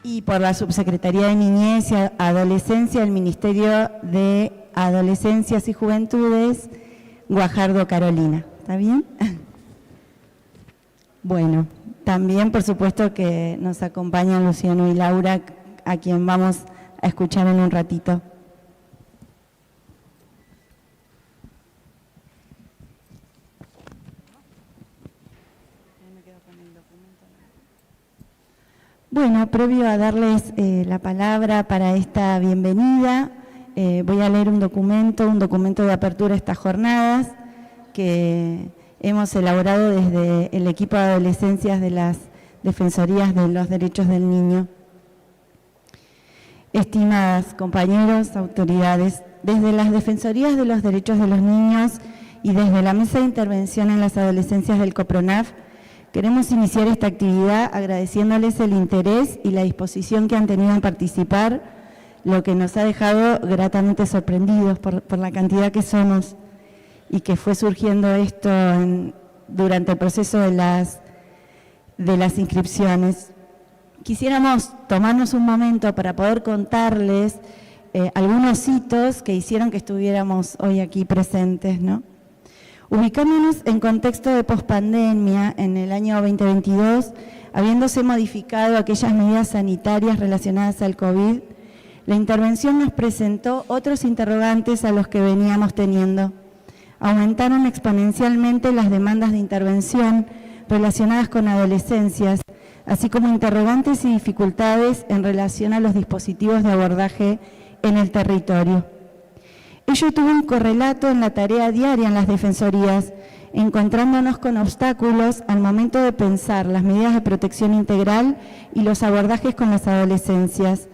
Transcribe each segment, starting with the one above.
y por la Subsecretaría de Niñez y Adolescencia del Ministerio de Adolescencias y Juventudes, Guajardo Carolina. ¿Está bien? Bueno, también por supuesto que nos acompañan Luciano y Laura, a quien vamos a escuchar en un ratito. Bueno, previo a darles la palabra para esta bienvenida, voy a leer un documento de apertura a estas jornadas que hemos elaborado desde el equipo de adolescencias de las Defensorías de los Derechos del Niño. Estimadas compañeros, autoridades, desde las Defensorías de los Derechos de los Niños y desde la Mesa de Intervención en las Adolescencias del COPRONAF, queremos iniciar esta actividad agradeciéndoles el interés y la disposición que han tenido en participar, lo que nos ha dejado gratamente sorprendidos por la cantidad que somos y que fue surgiendo esto durante el proceso de las inscripciones. Quisiéramos tomarnos un momento para poder contarles algunos hitos que hicieron que estuviéramos hoy aquí presentes, ¿no? Ubicándonos en contexto de pospandemia en el año 2022, habiéndose modificado aquellas medidas sanitarias relacionadas al COVID, la intervención nos presentó otros interrogantes a los que veníamos teniendo. Aumentaron exponencialmente las demandas de intervención relacionadas con adolescencias, así como interrogantes y dificultades en relación a los dispositivos de abordaje en el territorio. Ello tuvo un correlato en la tarea diaria en las defensorías, encontrándonos con obstáculos al momento de pensar las medidas de protección integral y los abordajes con las adolescencias.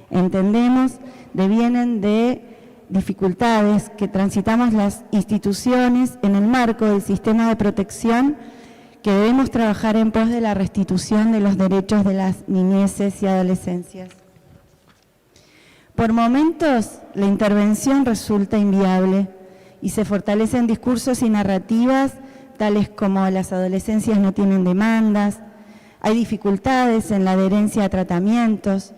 Entendemos, devienen de dificultades que transitamos las instituciones en el marco del sistema de protección que debemos trabajar en pos de la restitución de los derechos de las niñeces y adolescencias. Por momentos, la intervención resulta inviable y se fortalecen discursos y narrativas tales como las adolescencias no tienen demandas, hay dificultades en la adherencia a tratamientos,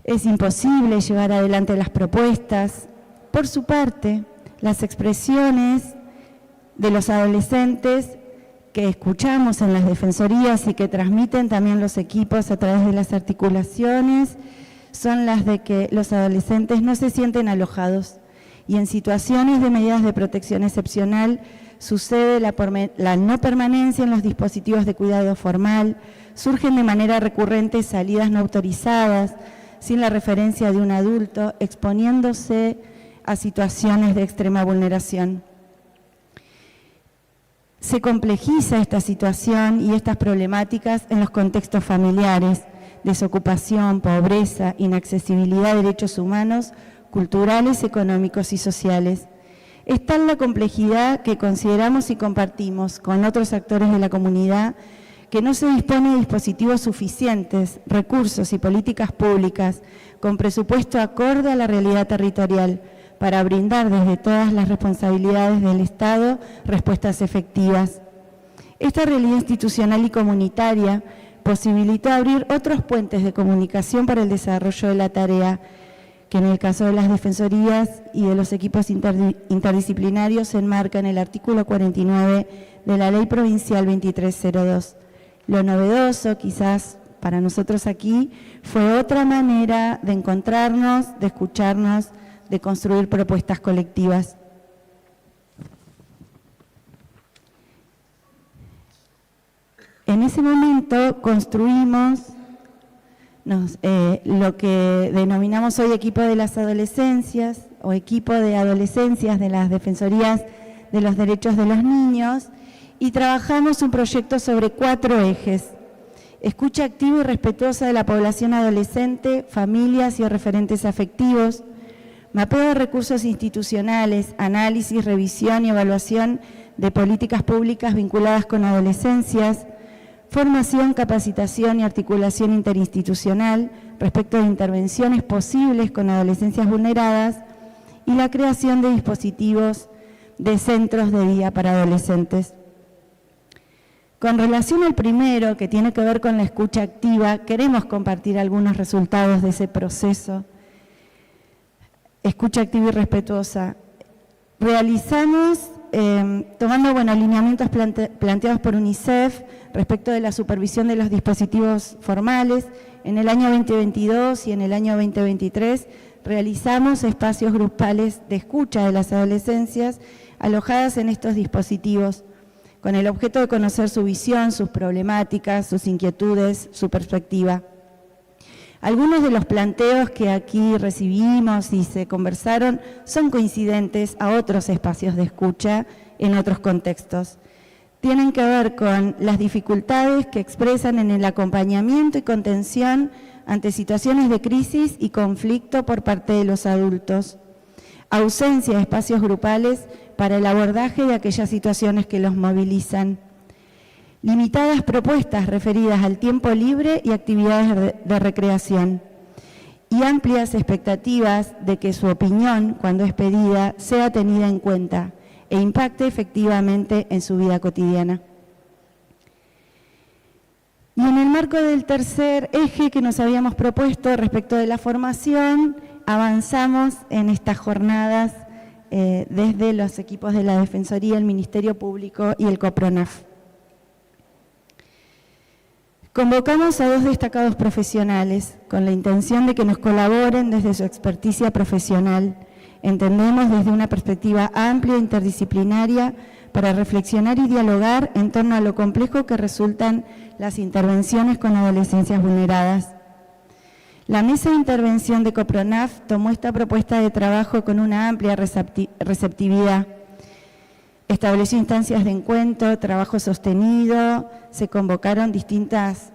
es imposible llevar adelante las propuestas. Por su parte, las expresiones de los adolescentes que escuchamos en las defensorías y que transmiten también los equipos a través de las articulaciones son las de que los adolescentes no se sienten alojados y en situaciones de medidas de protección excepcional sucede la no permanencia en los dispositivos de cuidado formal, surgen de manera recurrente salidas no autorizadas, sin la referencia de un adulto, exponiéndose a situaciones de extrema vulneración. Se complejiza esta situación y estas problemáticas en los contextos familiares, desocupación, pobreza, inaccesibilidad a derechos humanos, culturales, económicos y sociales. Es tal la complejidad que consideramos y compartimos con otros actores de la comunidad que no se dispone de dispositivos suficientes, recursos y políticas públicas con presupuesto acorde a la realidad territorial para brindar desde todas las responsabilidades del Estado respuestas efectivas. Esta realidad institucional y comunitaria posibilitó abrir otros puentes de comunicación para el desarrollo de la tarea, que en el caso de las defensorías y de los equipos interdisciplinarios se enmarca en el artículo 49 de la Ley Provincial 2302. Lo novedoso, quizás para nosotros aquí, fue otra manera de encontrarnos, de escucharnos, de construir propuestas colectivas. En ese momento construimos lo que denominamos hoy equipo de las adolescencias o equipo de adolescencias de las Defensorías de los Derechos de los Niños y trabajamos un proyecto sobre 4 ejes: escucha activa y respetuosa de la población adolescente, familias y referentes afectivos, mapeo de recursos institucionales, análisis, revisión y evaluación de políticas públicas vinculadas con adolescencias, formación, capacitación y articulación interinstitucional respecto de intervenciones posibles con adolescencias vulneradas y la creación de dispositivos de centros de día para adolescentes. Con relación al primero, que tiene que ver con la escucha activa, queremos compartir algunos resultados de ese proceso. Escucha activa y respetuosa. Realizamos, tomando lineamientos planteados por UNICEF respecto de la supervisión de los dispositivos formales, en el año 2022 y en el año 2023 realizamos espacios grupales de escucha de las adolescencias alojadas en estos dispositivos, con el objeto de conocer su visión, sus problemáticas, sus inquietudes, su perspectiva. Algunos de los planteos que aquí recibimos y se conversaron son coincidentes a otros espacios de escucha en otros contextos. Tienen que ver con las dificultades que expresan en el acompañamiento y contención ante situaciones de crisis y conflicto por parte de los adultos, ausencia de espacios grupales para el abordaje de aquellas situaciones que los movilizan, limitadas propuestas referidas al tiempo libre y actividades de recreación, y amplias expectativas de que su opinión, cuando es pedida, sea tenida en cuenta e impacte efectivamente en su vida cotidiana. Y en el marco del tercer eje que nos habíamos propuesto respecto de la formación, avanzamos en estas jornadas desde los equipos de la Defensoría, el Ministerio Público y el COPRONAF. Convocamos a 2 destacados profesionales con la intención de que nos colaboren desde su experticia profesional. Entendemos desde una perspectiva amplia e interdisciplinaria para reflexionar y dialogar en torno a lo complejo que resultan las intervenciones con adolescencias vulneradas. La Mesa de Intervención de COPRONAF tomó esta propuesta de trabajo con una amplia receptividad. Estableció instancias de encuentro, trabajo sostenido, se convocaron distintas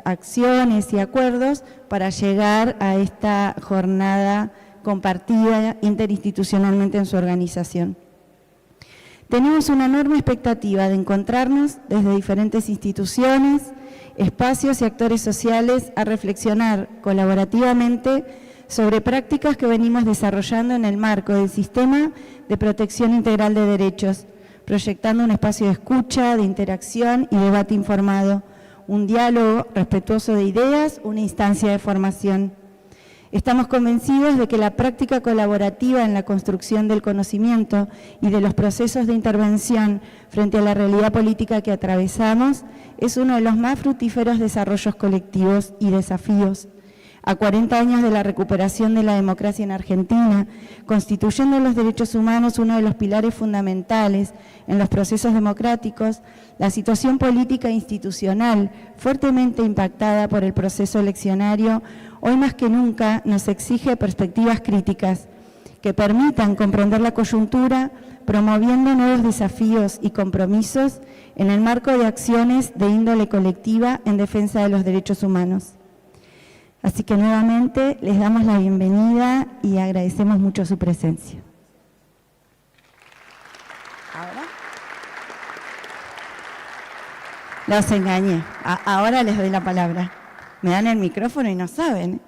acciones y acuerdos para llegar a esta jornada compartida interinstitucionalmente en su organización. Tenemos una enorme expectativa de encontrarnos desde diferentes instituciones, espacios y actores sociales a reflexionar colaborativamente sobre prácticas que venimos desarrollando en el marco del Sistema de Protección Integral de Derechos, proyectando un espacio de escucha, de interacción y debate informado, un diálogo respetuoso de ideas, una instancia de formación. Estamos convencidos de que la práctica colaborativa en la construcción del conocimiento y de los procesos de intervención frente a la realidad política que atravesamos es uno de los más fructíferos desarrollos colectivos y desafíos. A 40 años de la recuperación de la democracia en Argentina, constituyendo los derechos humanos uno de los pilares fundamentales en los procesos democráticos, la situación política e institucional, fuertemente impactada por el proceso eleccionario, hoy más que nunca nos exige perspectivas críticas que permitan comprender la coyuntura, promoviendo nuevos desafíos y compromisos en el marco de acciones de índole colectiva en defensa de los derechos humanos. Así que nuevamente les damos la bienvenida y agradecemos mucho su presencia. ¿Ahora? Los engañé. Ahora les doy la palabra. Me dan el micrófono y no saben.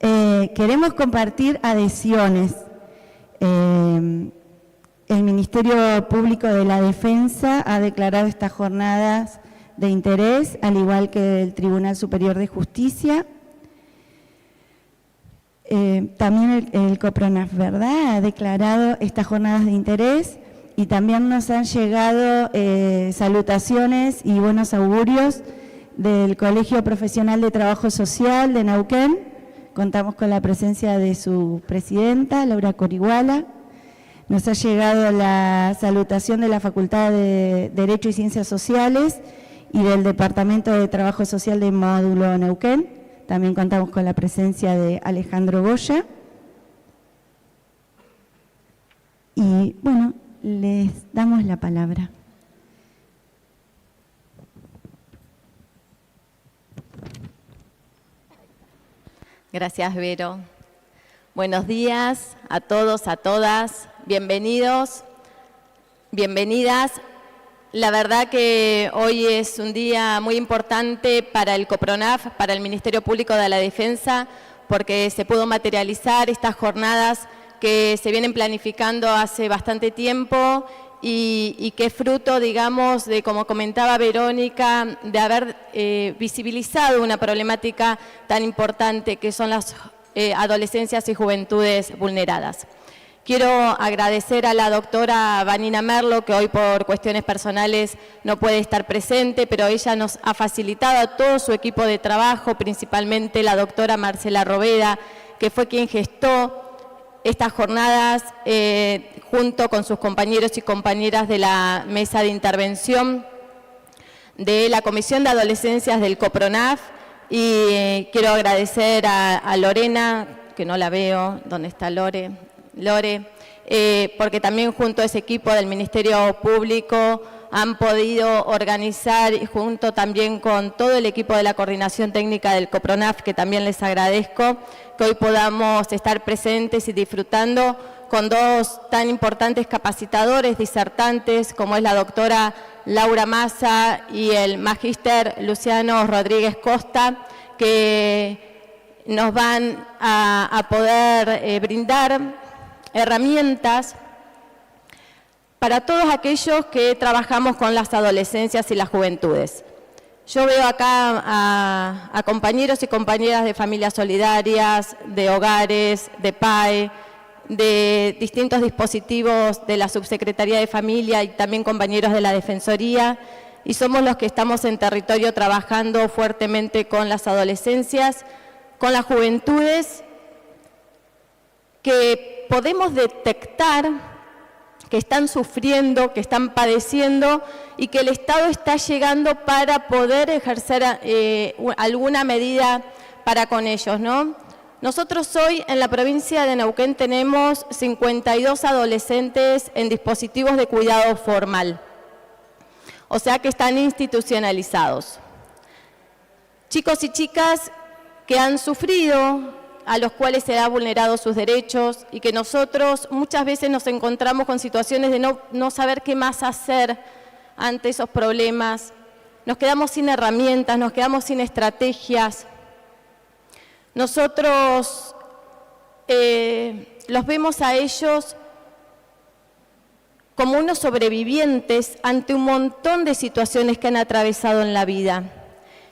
Queremos compartir adhesiones. El Ministerio Público de la Defensa ha declarado estas jornadas de interés, al igual que el Tribunal Superior de Justicia. También el COPRONAF, ¿verdad?, ha declarado estas jornadas de interés y también nos han llegado salutaciones y buenos augurios del Colegio Profesional de Trabajo Social de Neuquén. Contamos con la presencia de su presidenta, Laura Corihuala. Nos ha llegado la salutación de la Facultad de Derecho y Ciencias Sociales y del Departamento de Trabajo Social de Módulo Neuquén. También contamos con la presencia de Alejandro Goya. Y bueno, les damos la palabra. Gracias, Vero. Buenos días a todos, a todas. Bienvenidos, bienvenidas. La verdad que hoy es un día muy importante para el COPRONAF, para el Ministerio Público de la Defensa, porque se pudo materializar estas jornadas que se vienen planificando hace bastante tiempo y que fruto, digamos, de, como comentaba Verónica, de haber visibilizado una problemática tan importante que son las adolescencias y juventudes vulneradas. Quiero agradecer a la doctora Vanina Merlo, que hoy por cuestiones personales no puede estar presente, pero ella nos ha facilitado a todo su equipo de trabajo, principalmente la doctora Marcela Robeda, que fue quien gestó estas jornadas junto con sus compañeros y compañeras de la mesa de intervención de la Comisión de Adolescencias del COPRONAF, y quiero agradecer a Lorena, que no la veo, ¿dónde está Lore, porque también junto a ese equipo del Ministerio Público han podido organizar, y junto también con todo el equipo de la Coordinación Técnica del COPRONAF, que también les agradezco, que hoy podamos estar presentes y disfrutando con dos tan importantes capacitadores, disertantes, como es la doctora Laura Massa y el magíster Luciano Rodríguez Costa, que nos van a poder brindar herramientas para todos aquellos que trabajamos con las adolescencias y las juventudes. Yo veo acá a compañeros y compañeras de familias solidarias, de hogares, de PAE, de distintos dispositivos de la Subsecretaría de Familia y también compañeros de la Defensoría, y somos los que estamos en territorio trabajando fuertemente con las adolescencias, con las juventudes, que podemos detectar que están sufriendo, que están padeciendo y que el Estado está llegando para poder ejercer alguna medida para con ellos, ¿no? Nosotros hoy en la provincia de Neuquén tenemos 52 adolescentes en dispositivos de cuidado formal, o sea que están institucionalizados. Chicos y chicas que han sufrido, a los cuales se han vulnerado sus derechos y que nosotros muchas veces nos encontramos con situaciones de no saber qué más hacer ante esos problemas. Nos quedamos sin herramientas, nos quedamos sin estrategias. Nosotros los vemos a ellos como unos sobrevivientes ante un montón de situaciones que han atravesado en la vida.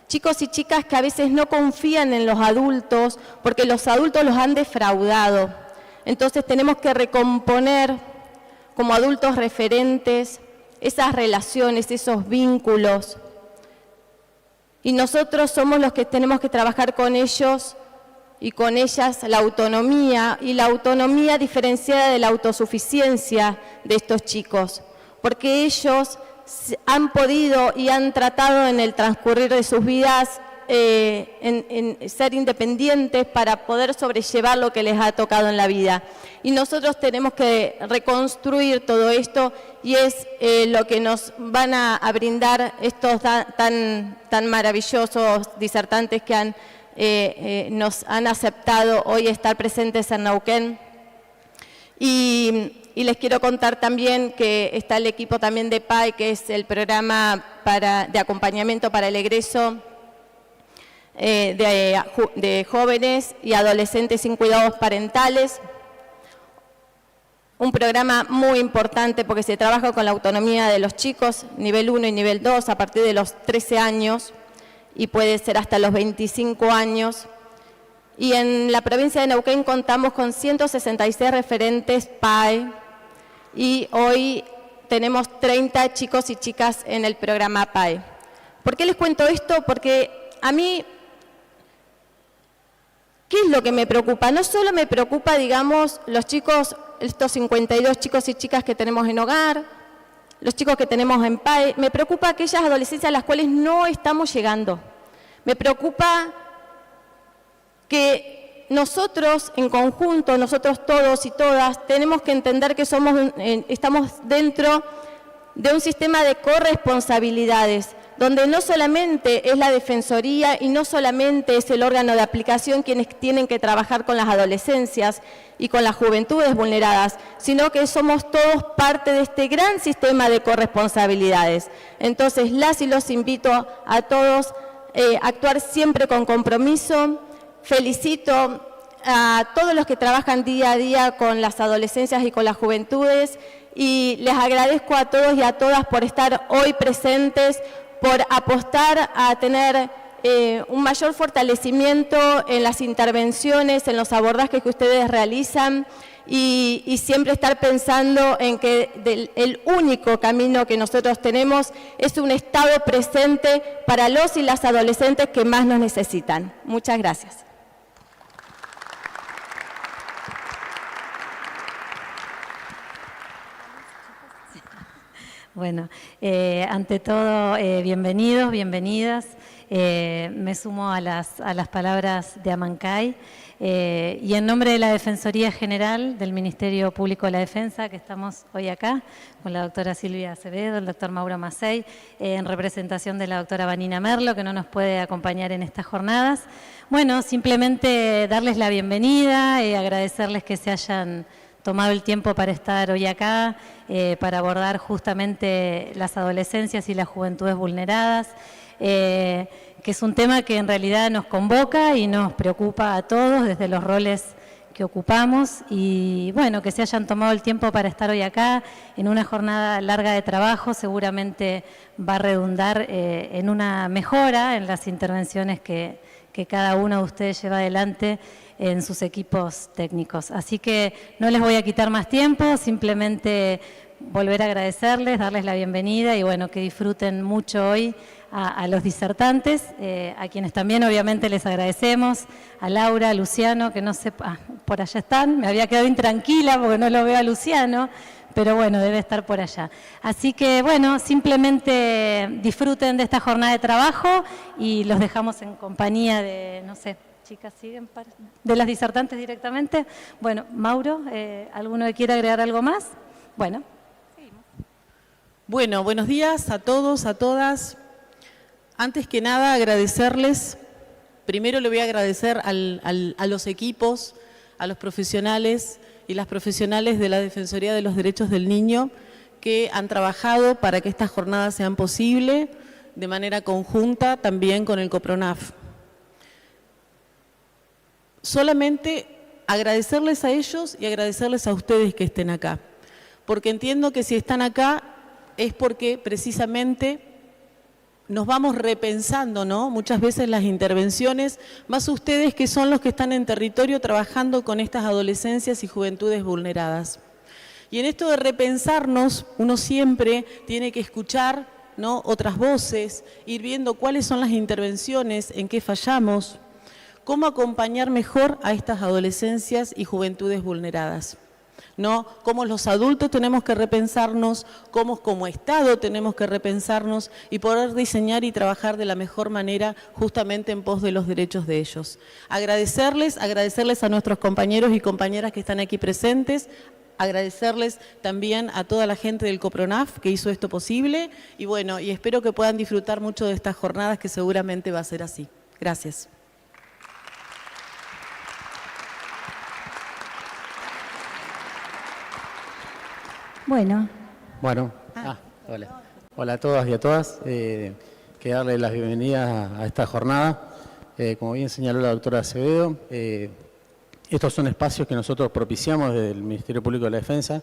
Chicos y chicas que a veces no confían en los adultos porque los adultos los han defraudado. Entonces tenemos que recomponer como adultos referentes esas relaciones, esos vínculos. Y nosotros somos los que tenemos que trabajar con ellos y con ellas la autonomía, y la autonomía diferenciada de la autosuficiencia de estos chicos, porque ellos han podido y han tratado en el transcurrir de sus vidas en ser independientes para poder sobrellevar lo que les ha tocado en la vida. Y nosotros tenemos que reconstruir todo esto, y es lo que nos van a brindar estos tan maravillosos disertantes que nos han aceptado hoy estar presentes en Neuquén. Y les quiero contar también que está el equipo también de PAE, que es el programa de acompañamiento para el egreso de jóvenes y adolescentes sin cuidados parentales. Un programa muy importante porque se trabaja con la autonomía de los chicos, nivel 1 y nivel 2, a partir de los 13 años y puede ser hasta los 25 años. Y en la provincia de Neuquén contamos con 166 referentes PAE y hoy tenemos 30 chicos y chicas en el programa PAE. ¿Por qué les cuento esto? Porque a mí, ¿qué es lo que me preocupa? No solo me preocupa, digamos, los chicos, estos 52 chicos y chicas que tenemos en hogar, los chicos que tenemos en PAE, me preocupa aquellas adolescencias a las cuales no estamos llegando. Me preocupa que nosotros en conjunto, nosotros todos y todas, tenemos que entender que estamos dentro de un sistema de corresponsabilidades, donde no solamente es la Defensoría y no solamente es el órgano de aplicación quienes tienen que trabajar con las adolescencias y con las juventudes vulneradas, sino que somos todos parte de este gran sistema de corresponsabilidades. Entonces, las y los invito a todos a actuar siempre con compromiso. Felicito a todos los que trabajan día a día con las adolescencias y con las juventudes, y les agradezco a todos y a todas por estar hoy presentes, por apostar a tener un mayor fortalecimiento en las intervenciones, en los abordajes que ustedes realizan, y siempre estar pensando en que el único camino que nosotros tenemos es un Estado presente para los y las adolescentes que más nos necesitan. Muchas gracias. Bueno, ante todo, bienvenidos, bienvenidas. Me sumo a las palabras de Amancay y en nombre de la Defensoría General del Ministerio Público de la Defensa, que estamos hoy acá, con la doctora Silvia Acevedo, el doctor Mauro Macei, en representación de la doctora Vanina Merlo, que no nos puede acompañar en estas jornadas. Bueno, simplemente darles la bienvenida, agradecerles que se hayan tomado el tiempo para estar hoy acá, para abordar justamente las adolescencias y las juventudes vulneradas, que es un tema que en realidad nos convoca y nos preocupa a todos desde los roles que ocupamos, y bueno, que se hayan tomado el tiempo para estar hoy acá en una jornada larga de trabajo seguramente va a redundar en una mejora en las intervenciones que cada uno de ustedes lleva adelante en sus equipos técnicos. Así que no les voy a quitar más tiempo, simplemente volver a agradecerles, darles la bienvenida y bueno, que disfruten mucho hoy a los disertantes, a quienes también obviamente les agradecemos, a Laura, a Luciano, que no sé, por allá están, me había quedado intranquila porque no lo veo a Luciano, pero bueno, debe estar por allá. Así que bueno, simplemente disfruten de esta jornada de trabajo y los dejamos en compañía de, no sé, chicas, ¿siguen de las disertantes directamente? Bueno, Mauro, ¿alguno que quiera agregar algo más? Bueno, seguimos. Bueno, buenos días a todos, a todas. Antes que nada, agradecerles. Primero le voy a agradecer a los equipos, a los profesionales y las profesionales de la Defensoría de los Derechos del Niño que han trabajado para que estas jornadas sean posibles de manera conjunta también con el COPRONAF. Solamente agradecerles a ellos y agradecerles a ustedes que estén acá, porque entiendo que si están acá es porque precisamente nos vamos repensando, ¿no? Muchas veces las intervenciones, más ustedes que son los que están en territorio trabajando con estas adolescencias y juventudes vulneradas. Y en esto de repensarnos, uno siempre tiene que escuchar, ¿no?, otras voces, ir viendo cuáles son las intervenciones, en qué fallamos, cómo acompañar mejor a estas adolescencias y juventudes vulneradas, ¿no? Cómo los adultos tenemos que repensarnos, cómo como Estado tenemos que repensarnos y poder diseñar y trabajar de la mejor manera justamente en pos de los derechos de ellos. Agradecerles a nuestros compañeros y compañeras que están aquí presentes, agradecerles también a toda la gente del COPRONAF que hizo esto posible y bueno, y espero que puedan disfrutar mucho de estas jornadas que seguramente va a ser así. Gracias. Bueno. Hola a todas y a todas. Que darle las bienvenidas a esta jornada. Como bien señaló la doctora Acevedo, estos son espacios que nosotros propiciamos desde el Ministerio Público de la Defensa,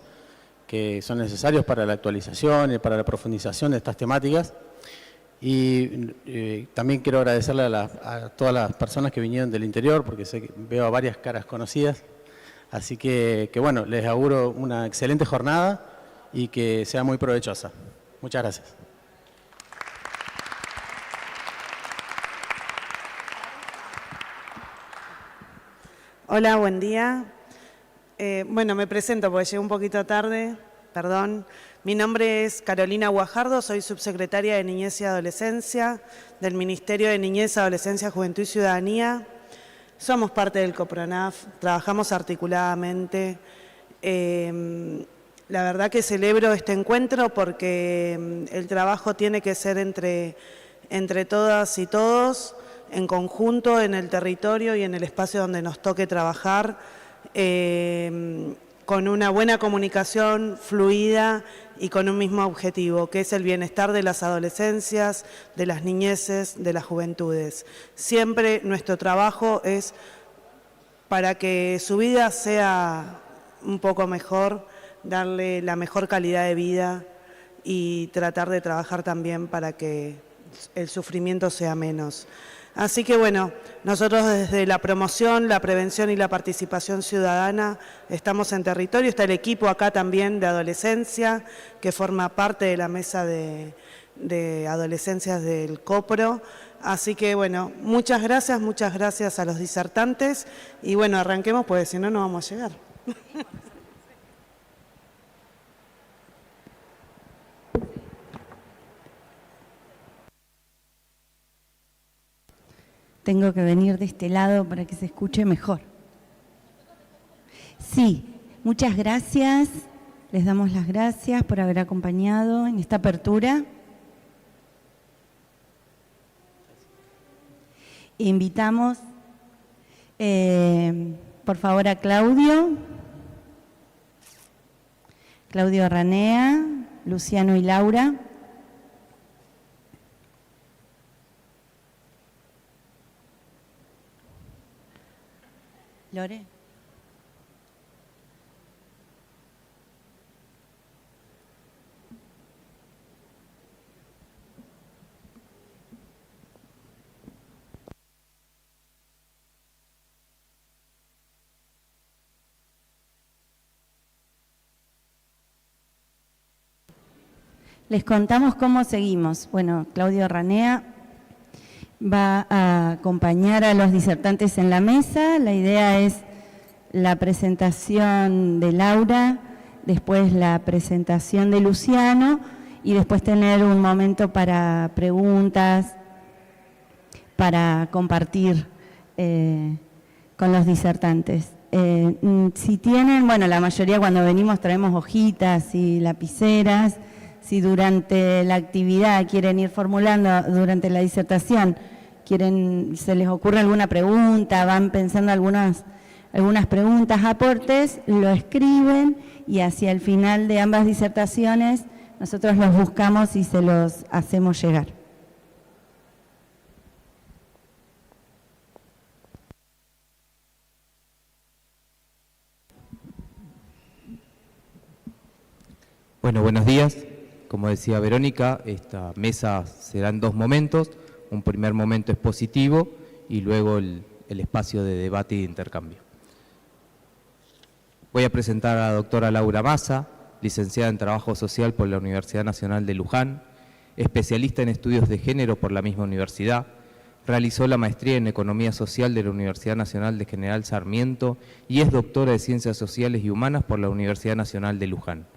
que son necesarios para la actualización y para la profundización de estas temáticas. Y también quiero agradecerle a todas las personas que vinieron del interior, porque sé que veo a varias caras conocidas. Así que bueno, les auguro una excelente jornada y que sea muy provechosa. Muchas gracias. Hola, buen día. Bueno, me presento porque llegué un poquito tarde, perdón. Mi nombre es Carolina Guajardo, soy subsecretaria de Niñez y Adolescencia del Ministerio de Niñez, Adolescencia, Juventud y Ciudadanía. Somos parte del COPRONAF, trabajamos articuladamente. La verdad que celebro este encuentro porque el trabajo tiene que ser entre todas y todos, en conjunto, en el territorio y en el espacio donde nos toque trabajar, con una buena comunicación fluida y con un mismo objetivo, que es el bienestar de las adolescencias, de las niñeces, de las juventudes. Siempre nuestro trabajo es para que su vida sea un poco mejor, darle la mejor calidad de vida y tratar de trabajar también para que el sufrimiento sea menos. Así que bueno, nosotros desde la promoción, la prevención y la participación ciudadana estamos en territorio. Está el equipo acá también de adolescencia, que forma parte de la mesa de adolescencias del COPRO. Así que bueno, muchas gracias a los disertantes. Y bueno, arranquemos porque si no, no vamos a llegar. Tengo que venir de este lado para que se escuche mejor. Sí, muchas gracias. Les damos las gracias por haber acompañado en esta apertura. Invitamos, por favor, a Claudio Ranea, Luciano y Laura. Lore. Les contamos cómo seguimos. Bueno, Claudio Ranea va a acompañar a los disertantes en la mesa. La idea es la presentación de Laura, después la presentación de Luciano y después tener un momento para preguntas, para compartir con los disertantes. Si tienen, bueno, la mayoría cuando venimos traemos hojitas y lapiceras. Si durante la actividad quieren ir formulando, durante la disertación, se les ocurre alguna pregunta, van pensando algunas preguntas, aportes, lo escriben y hacia el final de ambas disertaciones nosotros los buscamos y se los hacemos llegar. Bueno, buenos días. Como decía Verónica, esta mesa será en dos momentos. Un primer momento expositivo y luego el espacio de debate y de intercambio. Voy a presentar a la doctora Laura Massa, licenciada en Trabajo Social por la Universidad Nacional de Luján, especialista en estudios de género por la misma universidad, realizó la maestría en Economía Social de la Universidad Nacional de General Sarmiento y es doctora de Ciencias Sociales y Humanas por la Universidad Nacional de Luján.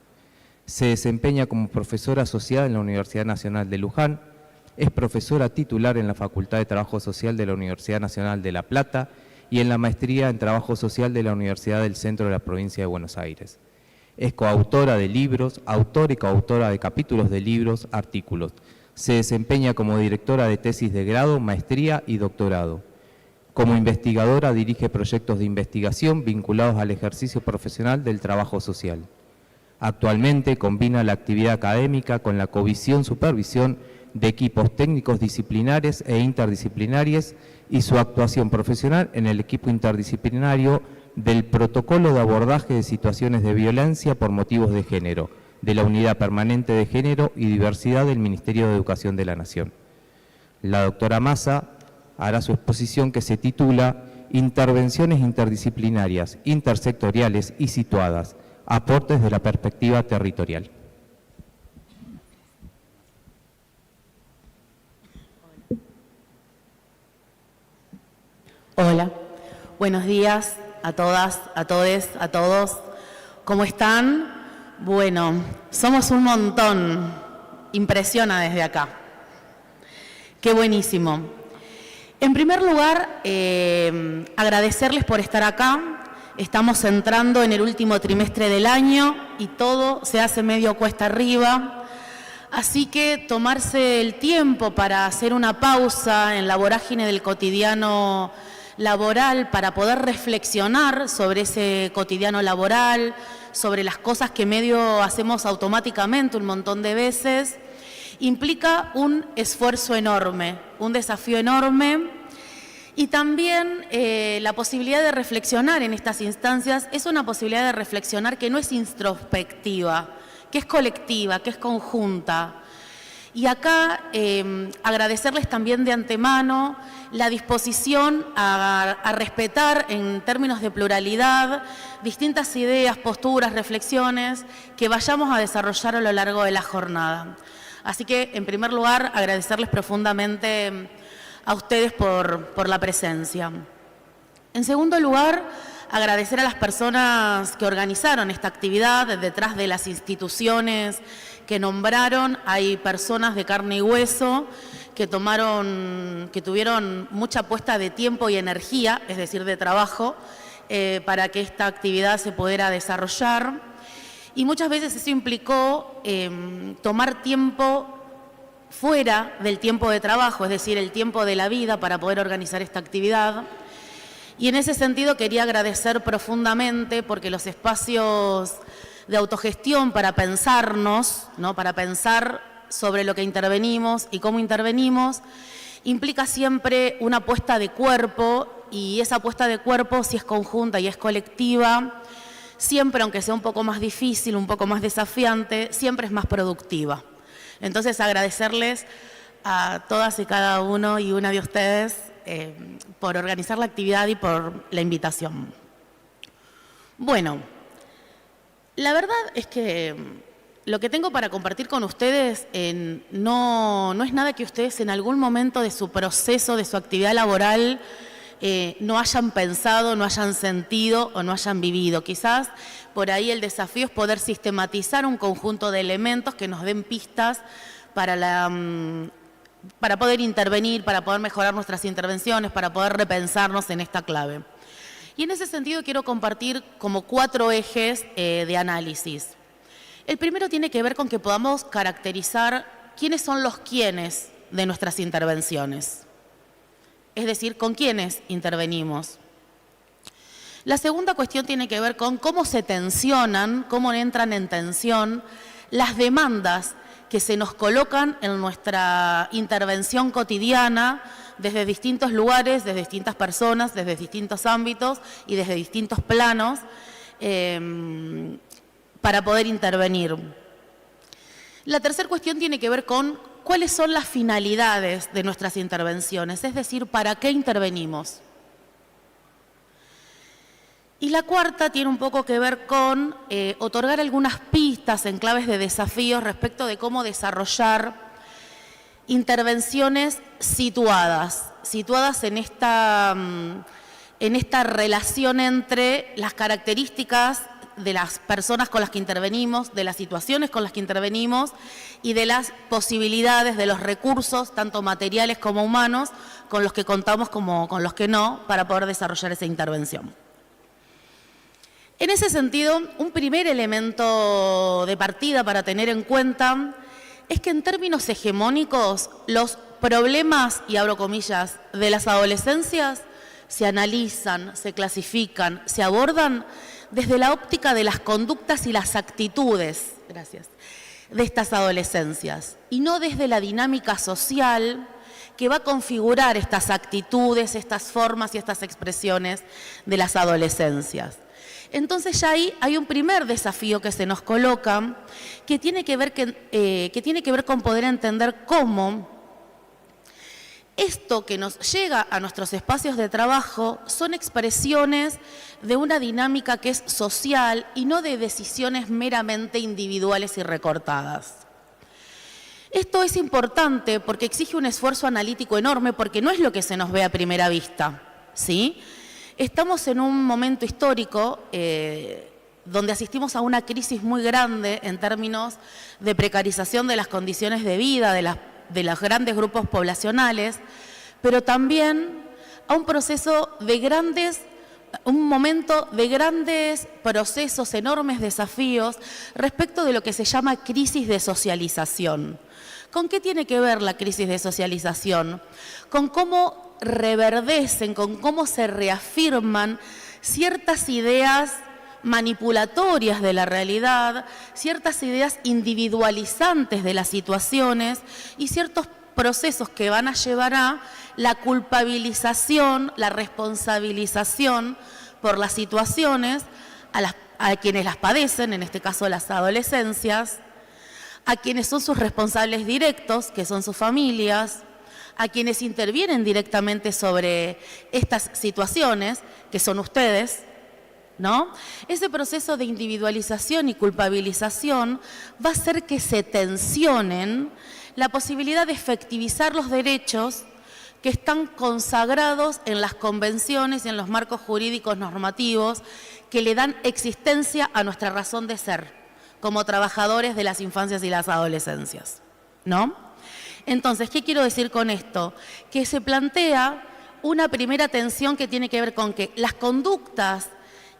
Se desempeña como profesora asociada en la Universidad Nacional de Luján, es profesora titular en la Facultad de Trabajo Social de la Universidad Nacional de La Plata y en la Maestría en Trabajo Social de la Universidad del Centro de la Provincia de Buenos Aires. Es coautora de libros, autora y coautora de capítulos de libros, artículos. Se desempeña como directora de tesis de grado, maestría y doctorado. Como investigadora dirige proyectos de investigación vinculados al ejercicio profesional del trabajo social. Actualmente combina la actividad académica con la covisión, supervisión de equipos técnicos disciplinares e interdisciplinarios y su actuación profesional en el equipo interdisciplinario del Protocolo de Abordaje de Situaciones de Violencia por Motivos de Género, de la Unidad Permanente de Género y Diversidad del Ministerio de Educación de la Nación. La doctora Massa hará su exposición que se titula Intervenciones interdisciplinarias, intersectoriales y situadas, aportes de la perspectiva territorial. Hola, buenos días a todas, a todes, a todos. ¿Cómo están? Bueno, somos un montón. Impresiona desde acá. Qué buenísimo. En primer lugar, agradecerles por estar acá. Estamos entrando en el último trimestre del año y todo se hace medio cuesta arriba. Así que tomarse el tiempo para hacer una pausa en la vorágine del cotidiano laboral para poder reflexionar sobre ese cotidiano laboral, sobre las cosas que medio hacemos automáticamente un montón de veces, implica un esfuerzo enorme, un desafío enorme Y también la posibilidad de reflexionar en estas instancias es una posibilidad de reflexionar que no es introspectiva, que es colectiva, que es conjunta. Y acá agradecerles también de antemano la disposición a respetar en términos de pluralidad distintas ideas, posturas, reflexiones que vayamos a desarrollar a lo largo de la jornada. Así que, en primer lugar, agradecerles profundamente a ustedes por la presencia. En segundo lugar, agradecer a las personas que organizaron esta actividad. Detrás de las instituciones que nombraron hay personas de carne y hueso que tuvieron mucha puesta de tiempo y energía, es decir, de trabajo, para que esta actividad se pudiera desarrollar. Y muchas veces eso implicó tomar tiempo fuera del tiempo de trabajo, es decir, el tiempo de la vida para poder organizar esta actividad. Y en ese sentido quería agradecer profundamente porque los espacios de autogestión para pensarnos, ¿no?, para pensar sobre lo que intervenimos y cómo intervenimos, implica siempre una puesta de cuerpo, y esa puesta de cuerpo, si es conjunta y es colectiva, siempre, aunque sea un poco más difícil, un poco más desafiante, siempre es más productiva. Entonces, agradecerles a todas y cada uno y una de ustedes por organizar la actividad y por la invitación. Bueno, la verdad es que lo que tengo para compartir con ustedes no es nada que ustedes en algún momento de su proceso, de su actividad laboral, no hayan pensado, no hayan sentido o no hayan vivido. Quizás por ahí el desafío es poder sistematizar un conjunto de elementos que nos den pistas para poder intervenir, para poder mejorar nuestras intervenciones, para poder repensarnos en esta clave. Y en ese sentido quiero compartir como 4 ejes de análisis. El primero tiene que ver con que podamos caracterizar quiénes son los quiénes de nuestras intervenciones. Es decir, con quiénes intervenimos. La segunda cuestión tiene que ver con cómo se tensionan, cómo entran en tensión las demandas que se nos colocan en nuestra intervención cotidiana desde distintos lugares, desde distintas personas, desde distintos ámbitos y desde distintos planos para poder intervenir. La tercera cuestión tiene que ver con cuáles son las finalidades de nuestras intervenciones, es decir, para qué intervenimos. Y la cuarta tiene un poco que ver con otorgar algunas pistas en claves de desafíos respecto de cómo desarrollar intervenciones situadas en esta relación entre las características de las personas con las que intervenimos, de las situaciones con las que intervenimos y de las posibilidades, de los recursos, tanto materiales como humanos, con los que contamos como con los que no, para poder desarrollar esa intervención. En ese sentido, un primer elemento de partida para tener en cuenta es que en términos hegemónicos, los problemas, y abro comillas, de las adolescencias se analizan, se clasifican, se abordan desde la óptica de las conductas y las actitudes, de estas adolescencias, y no desde la dinámica social que va a configurar estas actitudes, estas formas y estas expresiones de las adolescencias. Entonces ya ahí hay un primer desafío que se nos coloca que tiene que ver con poder entender cómo esto que nos llega a nuestros espacios de trabajo son expresiones de una dinámica que es social y no de decisiones meramente individuales y recortadas. Esto es importante porque exige un esfuerzo analítico enorme, porque no es lo que se nos ve a primera vista, ¿sí? Estamos en un momento histórico donde asistimos a una crisis muy grande en términos de precarización de las condiciones de vida de los grandes grupos poblacionales, pero también a un momento de grandes procesos, enormes desafíos respecto de lo que se llama crisis de socialización. ¿Con qué tiene que ver la crisis de socialización? Con cómo reverdecen, con cómo se reafirman ciertas ideas manipulatorias de la realidad, ciertas ideas individualizantes de las situaciones y ciertos procesos que van a llevar a la culpabilización, la responsabilización por las situaciones a quienes las padecen, en este caso las adolescencias, a quienes son sus responsables directos, que son sus familias, a quienes intervienen directamente sobre estas situaciones, que son ustedes, ¿no? Ese proceso de individualización y culpabilización va a hacer que se tensionen la posibilidad de efectivizar los derechos que están consagrados en las convenciones y en los marcos jurídicos normativos que le dan existencia a nuestra razón de ser como trabajadores de las infancias y las adolescencias, ¿no? Entonces, ¿qué quiero decir con esto? Que se plantea una primera tensión que tiene que ver con que las conductas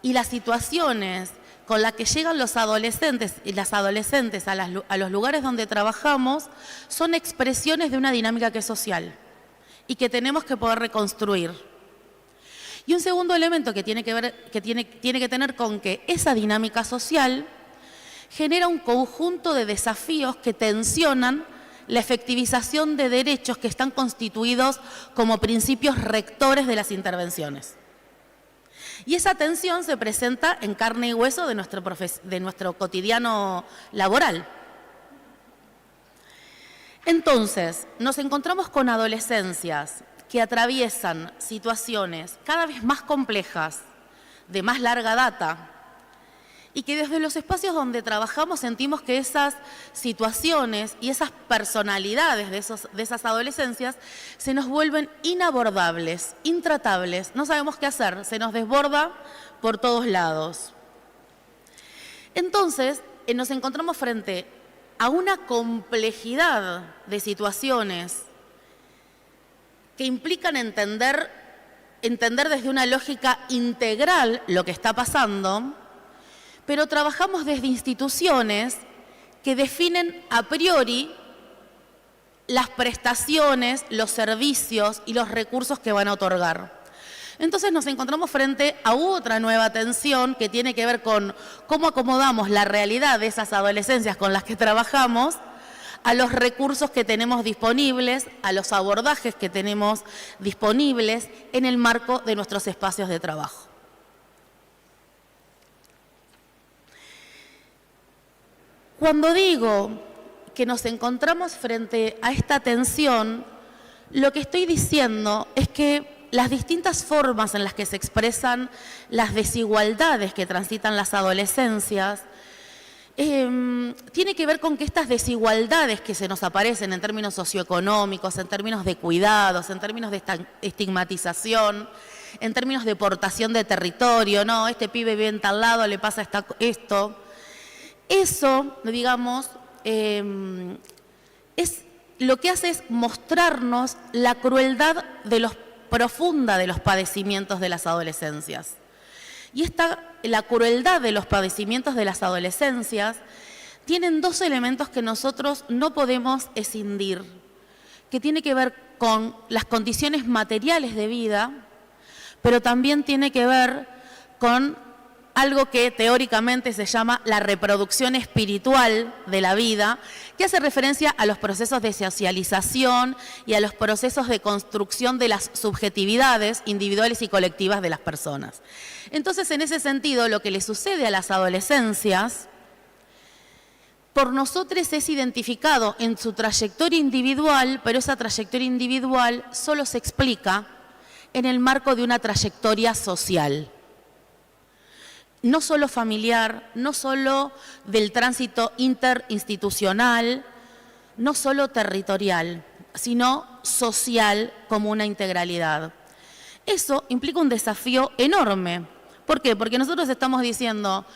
y las situaciones con las que llegan los adolescentes y las adolescentes a los lugares donde trabajamos son expresiones de una dinámica que es social y que tenemos que poder reconstruir. Y un segundo elemento que tiene que tener con que esa dinámica social genera un conjunto de desafíos que tensionan la efectivización de derechos que están constituidos como principios rectores de las intervenciones. Y esa tensión se presenta en carne y hueso de nuestro cotidiano laboral. Entonces, nos encontramos con adolescencias que atraviesan situaciones cada vez más complejas, de más larga data, y que desde los espacios donde trabajamos sentimos que esas situaciones y esas personalidades de esas adolescencias se nos vuelven inabordables, intratables, no sabemos qué hacer, se nos desborda por todos lados. Entonces, nos encontramos frente a una complejidad de situaciones que implican entender desde una lógica integral lo que está pasando, pero trabajamos desde instituciones que definen a priori las prestaciones, los servicios y los recursos que van a otorgar. Entonces nos encontramos frente a otra nueva tensión que tiene que ver con cómo acomodamos la realidad de esas adolescencias con las que trabajamos a los recursos que tenemos disponibles, a los abordajes que tenemos disponibles en el marco de nuestros espacios de trabajo. Cuando digo que nos encontramos frente a esta tensión, lo que estoy diciendo es que las distintas formas en las que se expresan las desigualdades que transitan las adolescencias tiene que ver con que estas desigualdades que se nos aparecen en términos socioeconómicos, en términos de cuidados, en términos de estigmatización, en términos de portación de territorio, no, este pibe vive en tal lado, le pasa esto. Eso, digamos, lo que hace es mostrarnos la crueldad profunda de los padecimientos de las adolescencias. Y la crueldad de los padecimientos de las adolescencias tienen dos elementos que nosotros no podemos escindir, que tiene que ver con las condiciones materiales de vida, pero también tiene que ver con algo que teóricamente se llama la reproducción espiritual de la vida, que hace referencia a los procesos de socialización y a los procesos de construcción de las subjetividades individuales y colectivas de las personas. Entonces, en ese sentido, lo que le sucede a las adolescencias, por nosotros es identificado en su trayectoria individual, pero esa trayectoria individual solo se explica en el marco de una trayectoria social. No solo familiar, no solo del tránsito interinstitucional, no solo territorial, sino social como una integralidad. Eso implica un desafío enorme. ¿Por qué? Porque nosotros estamos diciendo,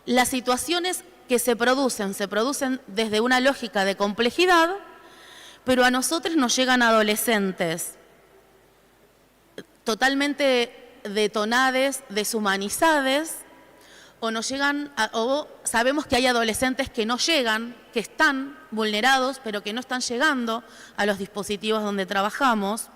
las situaciones que se producen desde una lógica de complejidad, pero a nosotros nos llegan adolescentes totalmente detonades, deshumanizadas, o sabemos que hay adolescentes que no llegan, que están vulnerados, pero que no están llegando a los dispositivos donde trabajamos.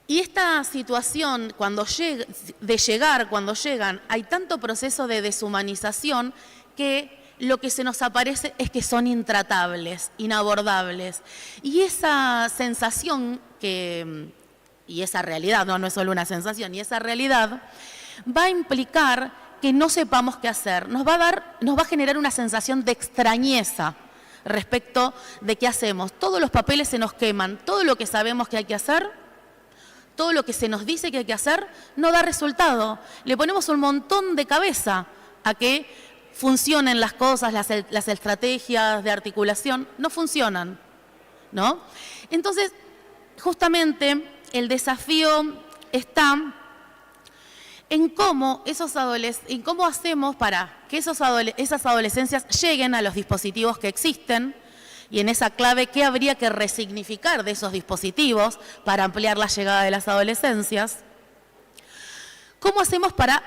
Y esta situación, cuando llegan, hay tanto proceso de deshumanización que lo que se nos aparece es que son intratables, inabordables. Y esa sensación y esa realidad, no es solo una sensación, y esa realidad va a implicar que no sepamos qué hacer. Nos va a generar una sensación de extrañeza respecto de qué hacemos. Todos los papeles se nos queman, todo lo que sabemos que hay que hacer, todo lo que se nos dice que hay que hacer, no da resultado. Le ponemos un montón de cabeza a que funcionen las cosas, las estrategias de articulación, no funcionan, ¿no? Entonces, justamente el desafío está en cómo hacemos para que esas adolescencias lleguen a los dispositivos que existen, y en esa clave, ¿qué habría que resignificar de esos dispositivos para ampliar la llegada de las adolescencias? ¿Cómo hacemos para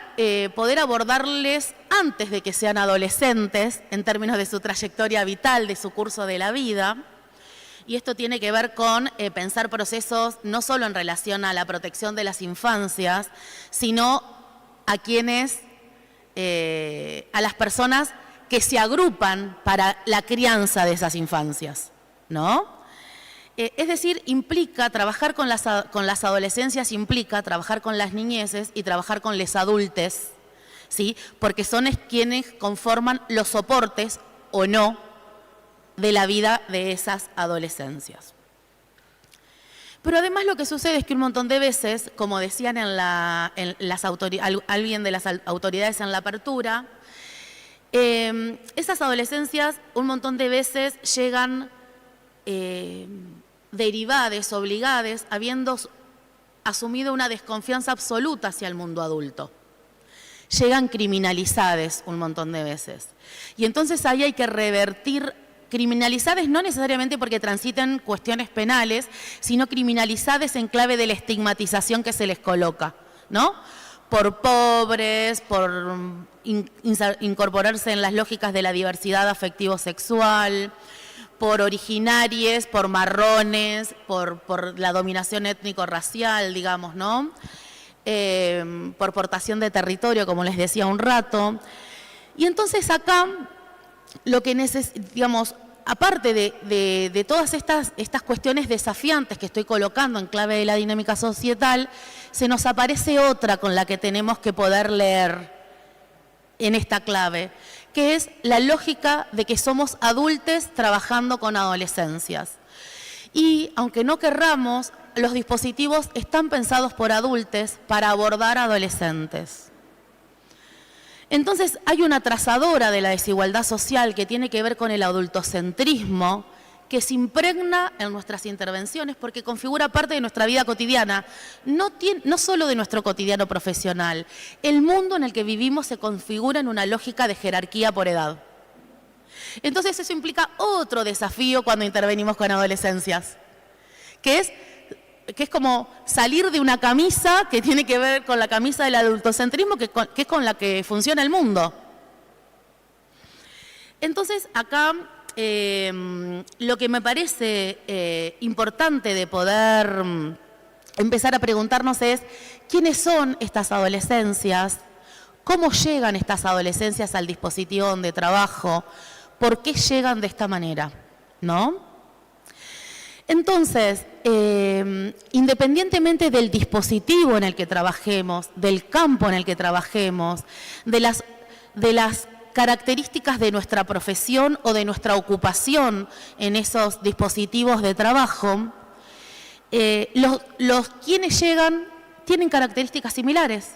poder abordarles antes de que sean adolescentes, en términos de su trayectoria vital, de su curso de la vida? Y esto tiene que ver con pensar procesos no solo en relación a la protección de las infancias, sino a las personas que se agrupan para la crianza de esas infancias, ¿no? Es decir, implica trabajar con las adolescencias, implica trabajar con las niñeces y trabajar con les adultes, ¿sí? Porque son quienes conforman los soportes o no de la vida de esas adolescencias. Pero además lo que sucede es que un montón de veces, como decían alguien de las autoridades en la apertura, esas adolescencias un montón de veces llegan derivadas, obligadas, habiendo asumido una desconfianza absoluta hacia el mundo adulto. Llegan criminalizadas un montón de veces. Y entonces ahí hay que revertir, criminalizadas no necesariamente porque transiten cuestiones penales, sino criminalizadas en clave de la estigmatización que se les coloca, ¿no? Por pobres, por incorporarse en las lógicas de la diversidad afectivo-sexual, por originarios, por marrones, por la dominación étnico-racial, digamos, ¿no? Por portación de territorio, como les decía un rato. Y entonces acá, lo que digamos, aparte de todas estas cuestiones desafiantes que estoy colocando en clave de la dinámica societal, se nos aparece otra con la que tenemos que poder leer en esta clave, que es la lógica de que somos adultos trabajando con adolescencias. Y aunque no querramos, los dispositivos están pensados por adultos para abordar adolescentes. Entonces hay una trazadora de la desigualdad social que tiene que ver con el adultocentrismo, que se impregna en nuestras intervenciones porque configura parte de nuestra vida cotidiana, no solo de nuestro cotidiano profesional. El mundo en el que vivimos se configura en una lógica de jerarquía por edad. Entonces eso implica otro desafío cuando intervenimos con adolescencias, que es como salir de una camisa que tiene que ver con la camisa del adultocentrismo, que es con la que funciona el mundo. Entonces acá lo que me parece importante de poder empezar a preguntarnos es ¿quiénes son estas adolescencias? ¿Cómo llegan estas adolescencias al dispositivo donde trabajo? ¿Por qué llegan de esta manera? ¿No? Entonces, independientemente del dispositivo en el que trabajemos, del campo en el que trabajemos, de las características de nuestra profesión o de nuestra ocupación en esos dispositivos de trabajo, los quienes llegan tienen características similares.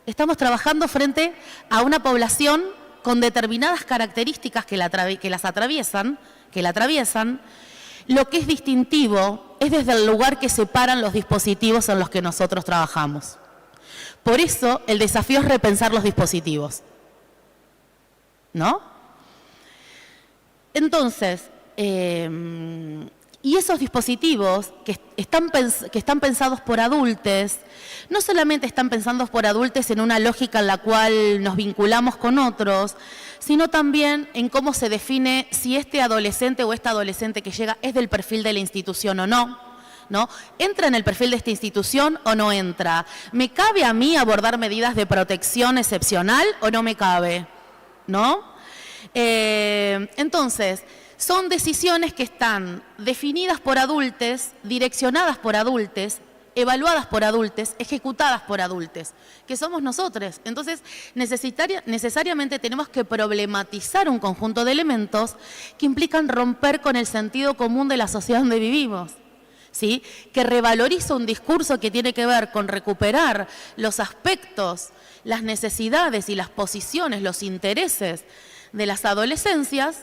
Estamos trabajando frente a una población con determinadas características que la atraviesan. Lo que es distintivo es desde el lugar que separan los dispositivos en los que nosotros trabajamos. Por eso el desafío es repensar los dispositivos, ¿no? Entonces, y esos dispositivos que están pensados por adultos, no solamente están pensados por adultos en una lógica en la cual nos vinculamos con otros, sino también en cómo se define si este adolescente o esta adolescente que llega es del perfil de la institución o no, ¿no? ¿Entra en el perfil de esta institución o no entra? ¿Me cabe a mí abordar medidas de protección excepcional o no me cabe? ¿No? Entonces, son decisiones que están definidas por adultos, direccionadas por adultos, evaluadas por adultos, ejecutadas por adultos, que somos nosotros. Entonces, necesariamente tenemos que problematizar un conjunto de elementos que implican romper con el sentido común de la sociedad donde vivimos, ¿sí? Que revaloriza un discurso que tiene que ver con recuperar los aspectos, las necesidades y las posiciones, los intereses de las adolescencias,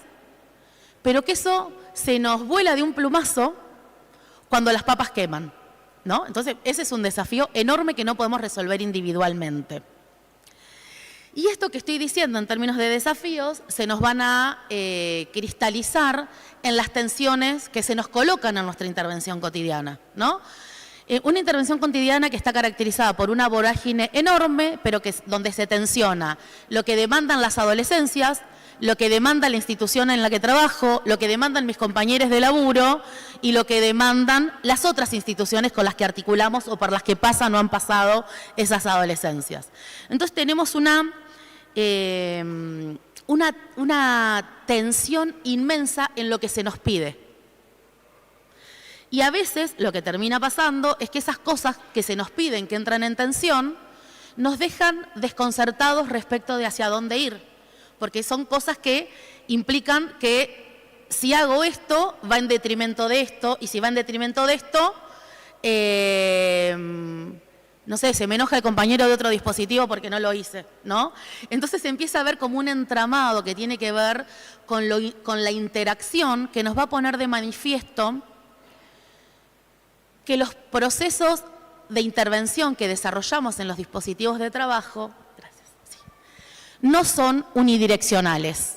pero que eso se nos vuela de un plumazo cuando las papas queman, ¿no? Entonces, ese es un desafío enorme que no podemos resolver individualmente. Y esto que estoy diciendo en términos de desafíos se nos van a cristalizar en las tensiones que se nos colocan en nuestra intervención cotidiana, ¿no? Una intervención cotidiana que está caracterizada por una vorágine enorme, pero donde se tensiona lo que demandan las adolescencias, lo que demanda la institución en la que trabajo, lo que demandan mis compañeros de laburo y lo que demandan las otras instituciones con las que articulamos o por las que pasan o han pasado esas adolescencias. Entonces tenemos una tensión inmensa en lo que se nos pide. Y a veces lo que termina pasando es que esas cosas que se nos piden, que entran en tensión, nos dejan desconcertados respecto de hacia dónde ir. Porque son cosas que implican que si hago esto, va en detrimento de esto, y si va en detrimento de esto, no sé, se me enoja el compañero de otro dispositivo porque no lo hice, ¿no? Entonces se empieza a ver como un entramado que tiene que ver con la interacción que nos va a poner de manifiesto que los procesos de intervención que desarrollamos en los dispositivos de trabajo no son unidireccionales,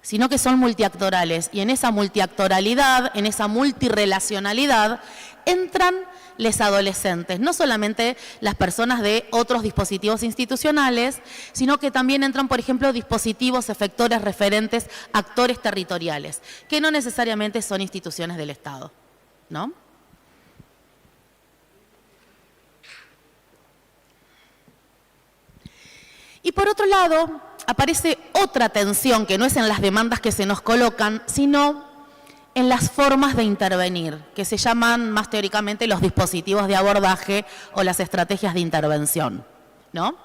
sino que son multiactorales. Y en esa multiactoralidad, en esa multirelacionalidad, entran los adolescentes, no solamente las personas de otros dispositivos institucionales, sino que también entran, por ejemplo, dispositivos, efectores, referentes, actores territoriales, que no necesariamente son instituciones del Estado, ¿no? Y por otro lado, aparece otra tensión que no es en las demandas que se nos colocan, sino en las formas de intervenir, que se llaman más teóricamente los dispositivos de abordaje o las estrategias de intervención, ¿no?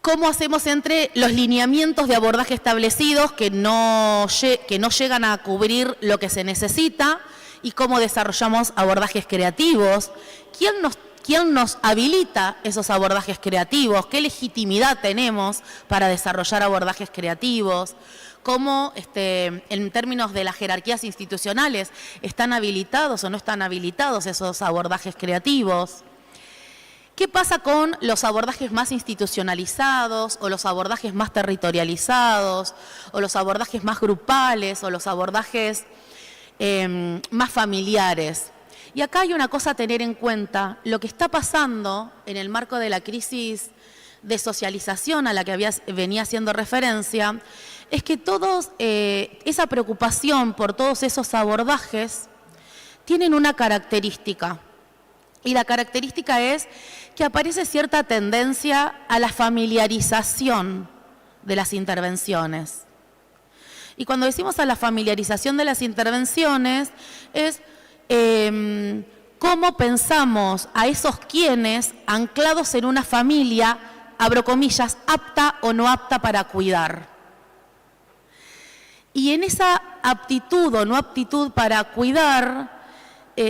¿Cómo hacemos entre los lineamientos de abordaje establecidos que no llegan a cubrir lo que se necesita y cómo desarrollamos abordajes creativos? ¿Quién nos habilita esos abordajes creativos? ¿Qué legitimidad tenemos para desarrollar abordajes creativos? ¿Cómo, en términos de las jerarquías institucionales, están habilitados o no están habilitados esos abordajes creativos? ¿Qué pasa con los abordajes más institucionalizados o los abordajes más territorializados o los abordajes más grupales o los abordajes más familiares? Y acá hay una cosa a tener en cuenta, lo que está pasando en el marco de la crisis de socialización a la que venía haciendo referencia, es que esa preocupación por todos esos abordajes tienen una característica. Y la característica es que aparece cierta tendencia a la familiarización de las intervenciones. Y cuando decimos a la familiarización de las intervenciones es cómo pensamos a esos quienes anclados en una familia, abro comillas, apta o no apta para cuidar. Y en esa aptitud o no aptitud para cuidar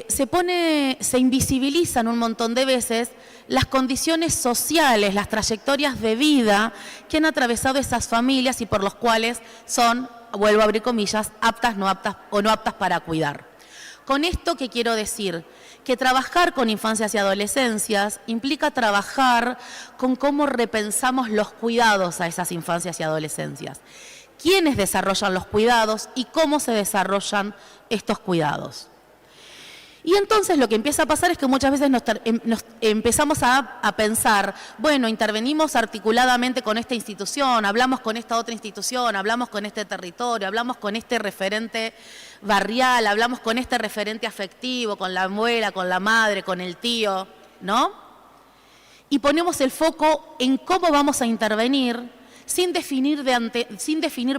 se invisibilizan un montón de veces las condiciones sociales, las trayectorias de vida que han atravesado esas familias y por los cuales son, vuelvo a abrir comillas, aptas, no aptas o no aptas para cuidar. Con esto, ¿qué quiero decir? Que trabajar con infancias y adolescencias implica trabajar con cómo repensamos los cuidados a esas infancias y adolescencias. ¿Quiénes desarrollan los cuidados y cómo se desarrollan estos cuidados? Y entonces lo que empieza a pasar es que muchas veces nos empezamos a pensar, bueno, intervenimos articuladamente con esta institución, hablamos con esta otra institución, hablamos con este territorio, hablamos con este referente barrial, hablamos con este referente afectivo, con la abuela, con la madre, con el tío, ¿no? Y ponemos el foco en cómo vamos a intervenir, sin definir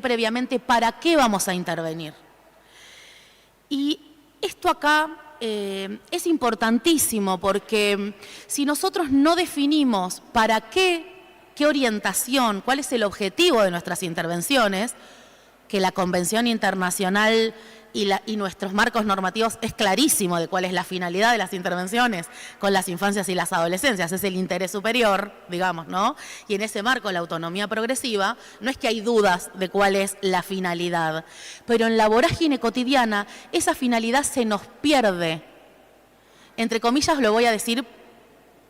previamente para qué vamos a intervenir. Y esto acá es importantísimo porque si nosotros no definimos para qué orientación, cuál es el objetivo de nuestras intervenciones, que la Convención Internacional y nuestros marcos normativos es clarísimo de cuál es la finalidad de las intervenciones con las infancias y las adolescencias, es el interés superior, digamos, ¿no? Y en ese marco, la autonomía progresiva, no es que hay dudas de cuál es la finalidad, pero en la vorágine cotidiana esa finalidad se nos pierde. Entre comillas lo voy a decir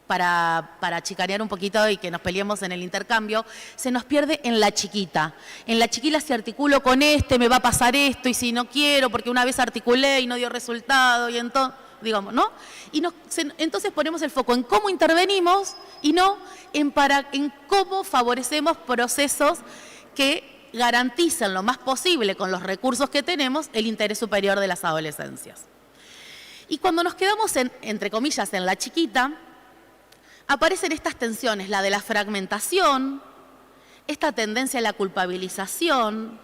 para chicanear un poquito y que nos peleemos en el intercambio, se nos pierde en la chiquita. En la chiquita si articulo con me va a pasar esto, y si no quiero, porque una vez articulé y no dio resultado, y entonces, digamos, ¿no? Y entonces ponemos el foco en cómo intervenimos y no en cómo favorecemos procesos que garanticen lo más posible con los recursos que tenemos el interés superior de las adolescencias. Y cuando nos quedamos, entre comillas, en la chiquita, aparecen estas tensiones, la de la fragmentación, esta tendencia a la culpabilización,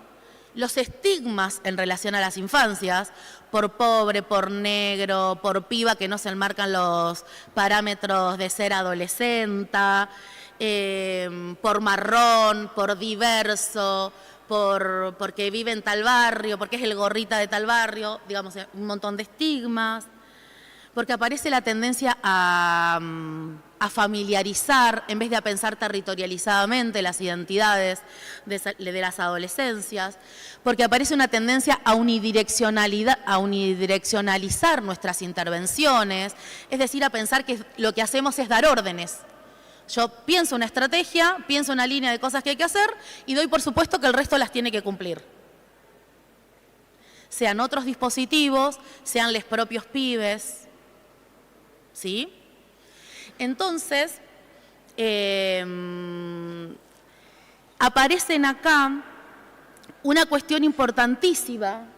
los estigmas en relación a las infancias, por pobre, por negro, por piba que no se enmarcan los parámetros de ser adolescente, por marrón, por diverso, porque vive en tal barrio, porque es el gorrita de tal barrio, digamos, un montón de estigmas, porque aparece la tendencia a familiarizar, en vez de a pensar territorializadamente las identidades de las adolescencias, porque aparece una tendencia a unidireccionalizar nuestras intervenciones, es decir, a pensar que lo que hacemos es dar órdenes. Yo pienso una estrategia, pienso una línea de cosas que hay que hacer y doy por supuesto que el resto las tiene que cumplir. Sean otros dispositivos, sean los propios pibes, ¿sí? Entonces, aparecen acá una cuestión importantísima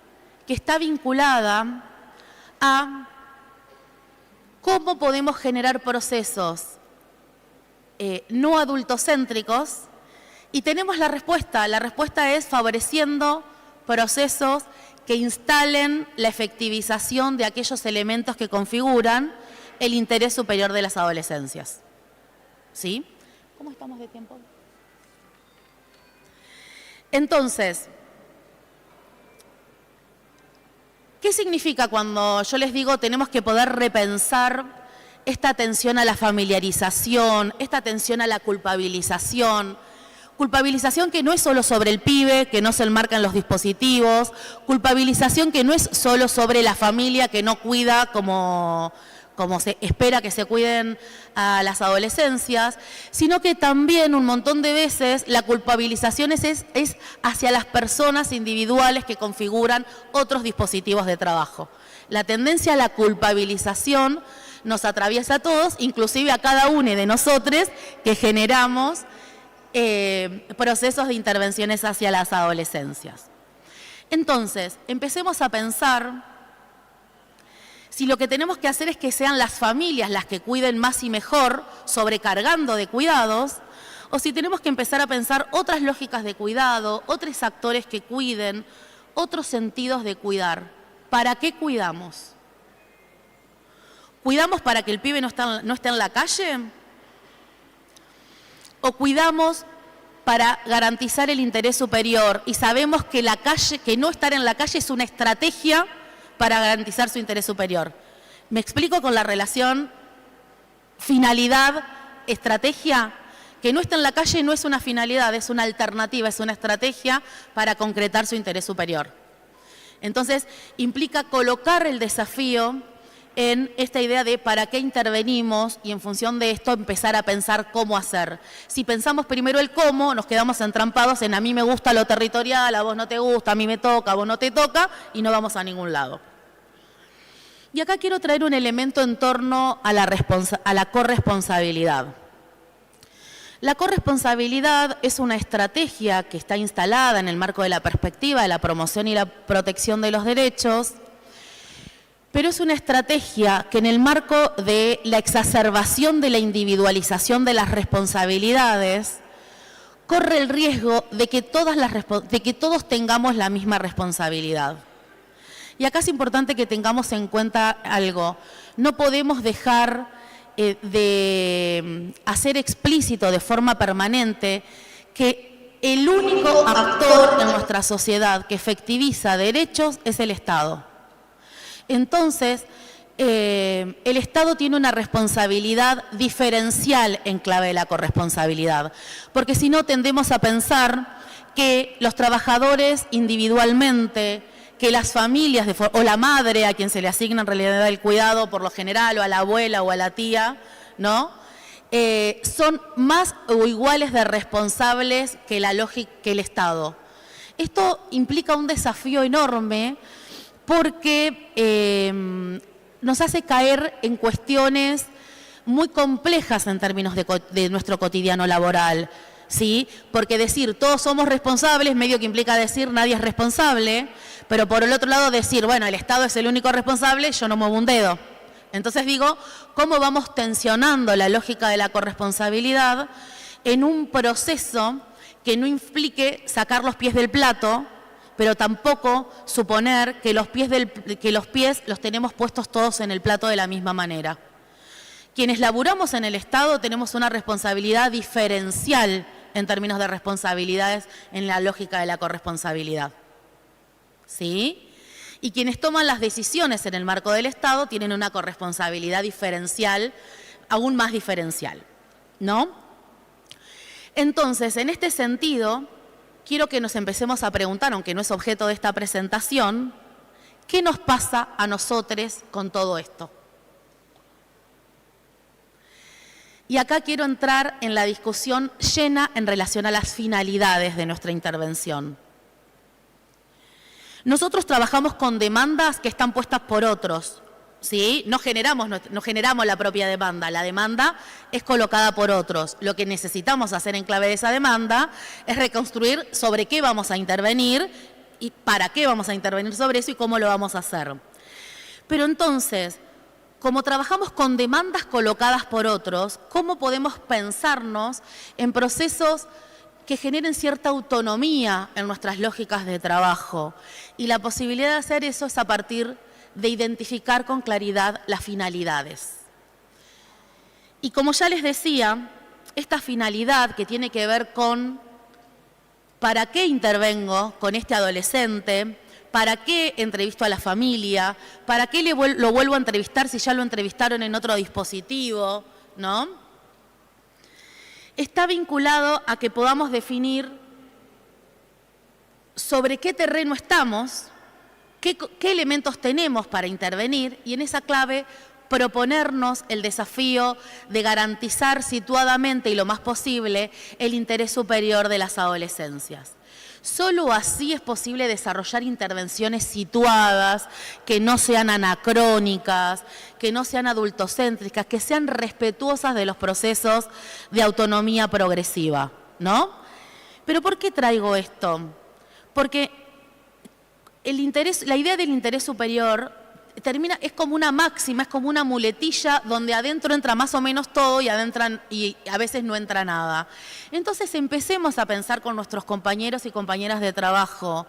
que está vinculada a cómo podemos generar procesos no adultocéntricos, y tenemos la respuesta es favoreciendo procesos que instalen la efectivización de aquellos elementos que configuran el interés superior de las adolescencias. ¿Sí? ¿Cómo estamos de tiempo? Entonces, ¿qué significa cuando yo les digo tenemos que poder repensar esta atención a la familiarización, esta atención a la culpabilización? Culpabilización que no es solo sobre el pibe, que no se enmarcan los dispositivos, culpabilización que no es solo sobre la familia que no cuida como se espera que se cuiden a las adolescencias, sino que también un montón de veces la culpabilización es hacia las personas individuales que configuran otros dispositivos de trabajo. La tendencia a la culpabilización nos atraviesa a todos, inclusive a cada uno de nosotros que generamos procesos de intervenciones hacia las adolescencias. Entonces, empecemos a pensar si lo que tenemos que hacer es que sean las familias las que cuiden más y mejor, sobrecargando de cuidados, o si tenemos que empezar a pensar otras lógicas de cuidado, otros actores que cuiden, otros sentidos de cuidar. ¿Para qué cuidamos? ¿Cuidamos para que el pibe no esté en la calle? ¿O cuidamos para garantizar el interés superior y sabemos que no estar en la calle es una estrategia para garantizar su interés superior? ¿Me explico con la relación finalidad-estrategia? Que no esté en la calle no es una finalidad, es una alternativa, es una estrategia para concretar su interés superior. Entonces, implica colocar el desafío en esta idea de para qué intervenimos y en función de esto empezar a pensar cómo hacer. Si pensamos primero el cómo, nos quedamos entrampados en a mí me gusta lo territorial, a vos no te gusta, a mí me toca, a vos no te toca y no vamos a ningún lado. Y acá quiero traer un elemento en torno a la corresponsabilidad. La corresponsabilidad es una estrategia que está instalada en el marco de la perspectiva de la promoción y la protección de los derechos, pero es una estrategia que en el marco de la exacerbación de la individualización de las responsabilidades corre el riesgo de que todos tengamos la misma responsabilidad. Y acá es importante que tengamos en cuenta algo. No podemos dejar de hacer explícito de forma permanente que el único actor en nuestra sociedad que efectiviza derechos es el Estado. Entonces, el Estado tiene una responsabilidad diferencial en clave de la corresponsabilidad, porque si no tendemos a pensar que los trabajadores individualmente, que las familias o la madre a quien se le asigna en realidad el cuidado por lo general, o a la abuela o a la tía, ¿no? Son más o iguales de responsables que el Estado. Esto implica un desafío enorme porque nos hace caer en cuestiones muy complejas en términos de nuestro cotidiano laboral, ¿sí? Porque decir todos somos responsables medio que implica decir nadie es responsable, pero por el otro lado decir, bueno, el Estado es el único responsable, yo no muevo un dedo. Entonces digo, ¿cómo vamos tensionando la lógica de la corresponsabilidad en un proceso que no implique sacar los pies del plato, pero tampoco suponer que los pies los tenemos puestos todos en el plato de la misma manera? Quienes laburamos en el Estado tenemos una responsabilidad diferencial en términos de responsabilidades en la lógica de la corresponsabilidad, ¿sí? Y quienes toman las decisiones en el marco del Estado tienen una corresponsabilidad diferencial, aún más diferencial, ¿no? Entonces, en este sentido, quiero que nos empecemos a preguntar, aunque no es objeto de esta presentación, ¿qué nos pasa a nosotros con todo esto? Y acá quiero entrar en la discusión llena en relación a las finalidades de nuestra intervención. Nosotros trabajamos con demandas que están puestas por otros, ¿sí? No generamos la propia demanda, la demanda es colocada por otros. Lo que necesitamos hacer en clave de esa demanda es reconstruir sobre qué vamos a intervenir y para qué vamos a intervenir sobre eso y cómo lo vamos a hacer. Pero entonces, como trabajamos con demandas colocadas por otros, ¿cómo podemos pensarnos en procesos que generen cierta autonomía en nuestras lógicas de trabajo? Y la posibilidad de hacer eso es a partir de identificar con claridad las finalidades. Y como ya les decía, esta finalidad que tiene que ver con ¿para qué intervengo con este adolescente? ¿Para qué entrevisto a la familia? ¿Para qué lo vuelvo a entrevistar si ya lo entrevistaron en otro dispositivo? ¿No? Está vinculado a que podamos definir sobre qué terreno estamos, qué elementos tenemos para intervenir y en esa clave proponernos el desafío de garantizar situadamente y lo más posible el interés superior de las adolescencias. Solo así es posible desarrollar intervenciones situadas, que no sean anacrónicas, que no sean adultocéntricas, que sean respetuosas de los procesos de autonomía progresiva, ¿no? ¿Pero por qué traigo esto? Porque la idea del interés superior es como una máxima, es como una muletilla donde adentro entra más o menos todo y a veces no entra nada. Entonces empecemos a pensar con nuestros compañeros y compañeras de trabajo,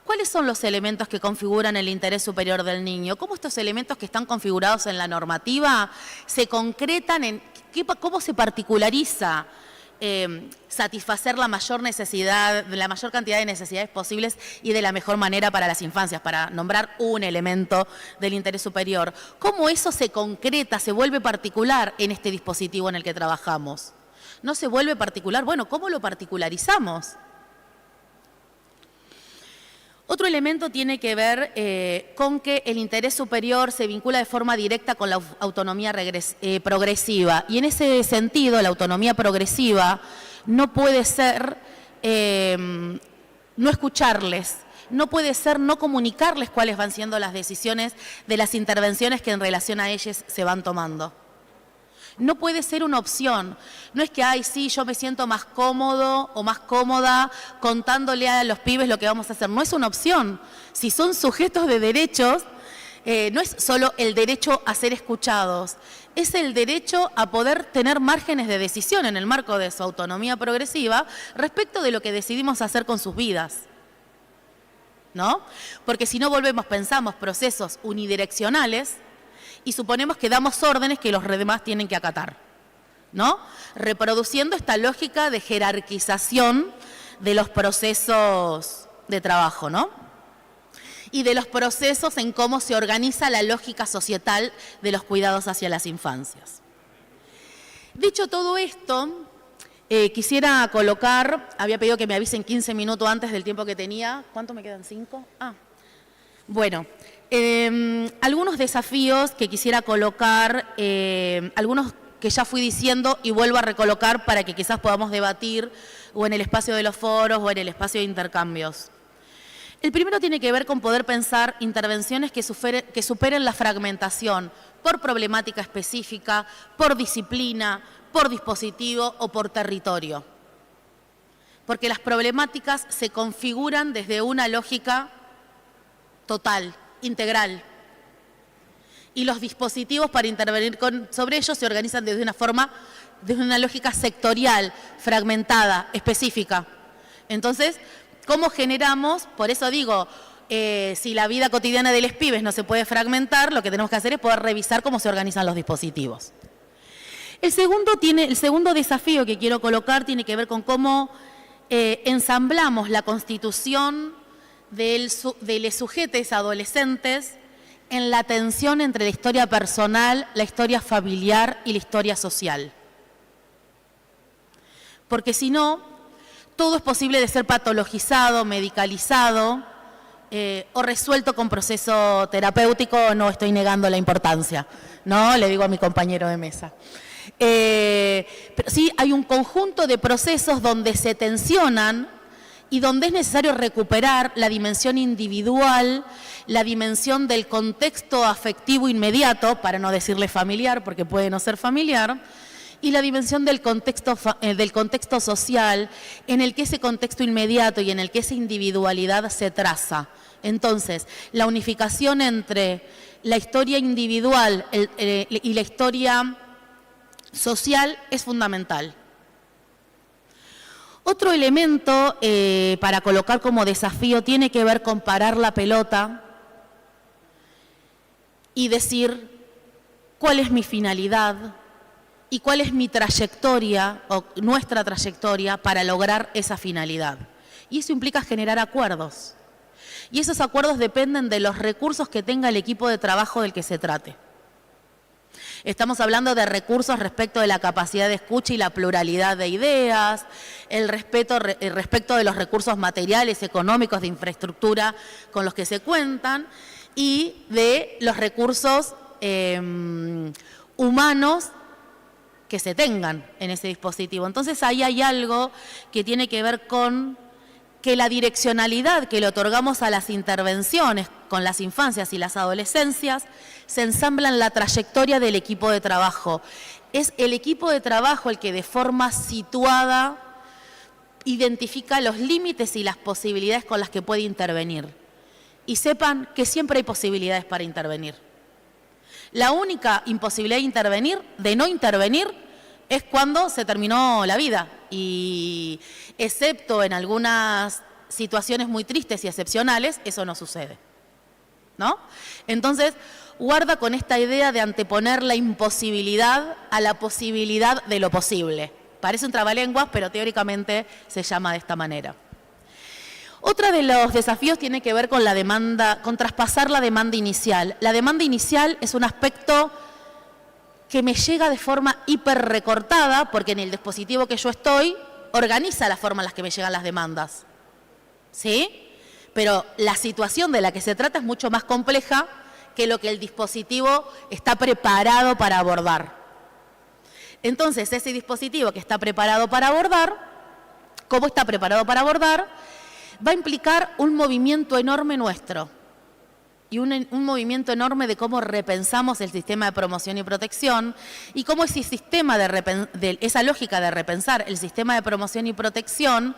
¿cuáles son los elementos que configuran el interés superior del niño? ¿Cómo estos elementos que están configurados en la normativa se concretan en cómo se particulariza satisfacer la mayor cantidad de necesidades posibles y de la mejor manera para las infancias, para nombrar un elemento del interés superior? ¿Cómo eso se concreta, se vuelve particular en este dispositivo en el que trabajamos? ¿No se vuelve particular? Bueno, ¿cómo lo particularizamos? Otro elemento tiene que ver con que el interés superior se vincula de forma directa con la autonomía progresiva. Y en ese sentido, la autonomía progresiva no puede ser no escucharles, no puede ser no comunicarles cuáles van siendo las decisiones de las intervenciones que en relación a ellas se van tomando. No puede ser una opción. No es que, ay, sí, yo me siento más cómodo o más cómoda contándole a los pibes lo que vamos a hacer. No es una opción. Si son sujetos de derechos, No es solo el derecho a ser escuchados, es el derecho a poder tener márgenes de decisión en el marco de su autonomía progresiva respecto de lo que decidimos hacer con sus vidas, ¿no? Porque si no pensamos procesos unidireccionales y suponemos que damos órdenes que los demás tienen que acatar, ¿no? Reproduciendo esta lógica de jerarquización de los procesos de trabajo, ¿no? Y de los procesos en cómo se organiza la lógica societal de los cuidados hacia las infancias. Dicho todo esto, quisiera colocar, había pedido que me avisen 15 minutos antes del tiempo que tenía. ¿Cuánto me quedan? ¿5? Bueno, algunos desafíos que quisiera colocar, algunos que ya fui diciendo y vuelvo a recolocar para que quizás podamos debatir o en el espacio de los foros o en el espacio de intercambios. El primero tiene que ver con poder pensar intervenciones que superen la fragmentación por problemática específica, por disciplina, por dispositivo o por territorio. Porque las problemáticas se configuran desde una lógica total, integral. Y los dispositivos para intervenir sobre ellos se organizan desde una lógica sectorial, fragmentada, específica. Entonces, ¿cómo generamos? Por eso digo, si la vida cotidiana de los pibes no se puede fragmentar, lo que tenemos que hacer es poder revisar cómo se organizan los dispositivos. El segundo desafío que quiero colocar tiene que ver con cómo ensamblamos la constitución de los sujetos adolescentes en la tensión entre la historia personal, la historia familiar y la historia social. Porque si no, todo es posible de ser patologizado, medicalizado o resuelto con proceso terapéutico. No estoy negando la importancia, ¿no? Le digo a mi compañero de mesa. Pero sí hay un conjunto de procesos donde se tensionan y donde es necesario recuperar la dimensión individual, la dimensión del contexto afectivo inmediato, para no decirle familiar, porque puede no ser familiar, y la dimensión del contexto social, en el que ese contexto inmediato y en el que esa individualidad se traza. Entonces, la unificación entre la historia individual y la historia social es fundamental. Otro elemento para colocar como desafío tiene que ver con parar la pelota y decir cuál es mi finalidad y cuál es mi trayectoria o nuestra trayectoria para lograr esa finalidad. Y eso implica generar acuerdos. Y esos acuerdos dependen de los recursos que tenga el equipo de trabajo del que se trate. Estamos hablando de recursos respecto de la capacidad de escucha y la pluralidad de ideas, el respecto de los recursos materiales, económicos, de infraestructura con los que se cuentan y de los recursos humanos que se tengan en ese dispositivo. Entonces ahí hay algo que tiene que ver con que la direccionalidad que le otorgamos a las intervenciones con las infancias y las adolescencias se ensambla en la trayectoria del equipo de trabajo. Es el equipo de trabajo el que de forma situada identifica los límites y las posibilidades con las que puede intervenir. Y sepan que siempre hay posibilidades para intervenir. La única imposibilidad de no intervenir, es cuando se terminó la vida. Y excepto en algunas situaciones muy tristes y excepcionales, eso no sucede, ¿no? Entonces, guarda con esta idea de anteponer la imposibilidad a la posibilidad de lo posible. Parece un trabalenguas, pero teóricamente se llama de esta manera. Otro de los desafíos tiene que ver con la demanda, con traspasar la demanda inicial. La demanda inicial es un aspecto que me llega de forma hiper recortada, porque en el dispositivo que yo estoy, organiza la forma en la que me llegan las demandas. ¿Sí? Pero la situación de la que se trata es mucho más compleja que lo que el dispositivo está preparado para abordar. Entonces, ese dispositivo que está preparado para abordar, ¿cómo está preparado para abordar? Va a implicar un movimiento enorme nuestro y un movimiento enorme de cómo repensamos el sistema de promoción y protección y cómo ese sistema esa lógica de repensar el sistema de promoción y protección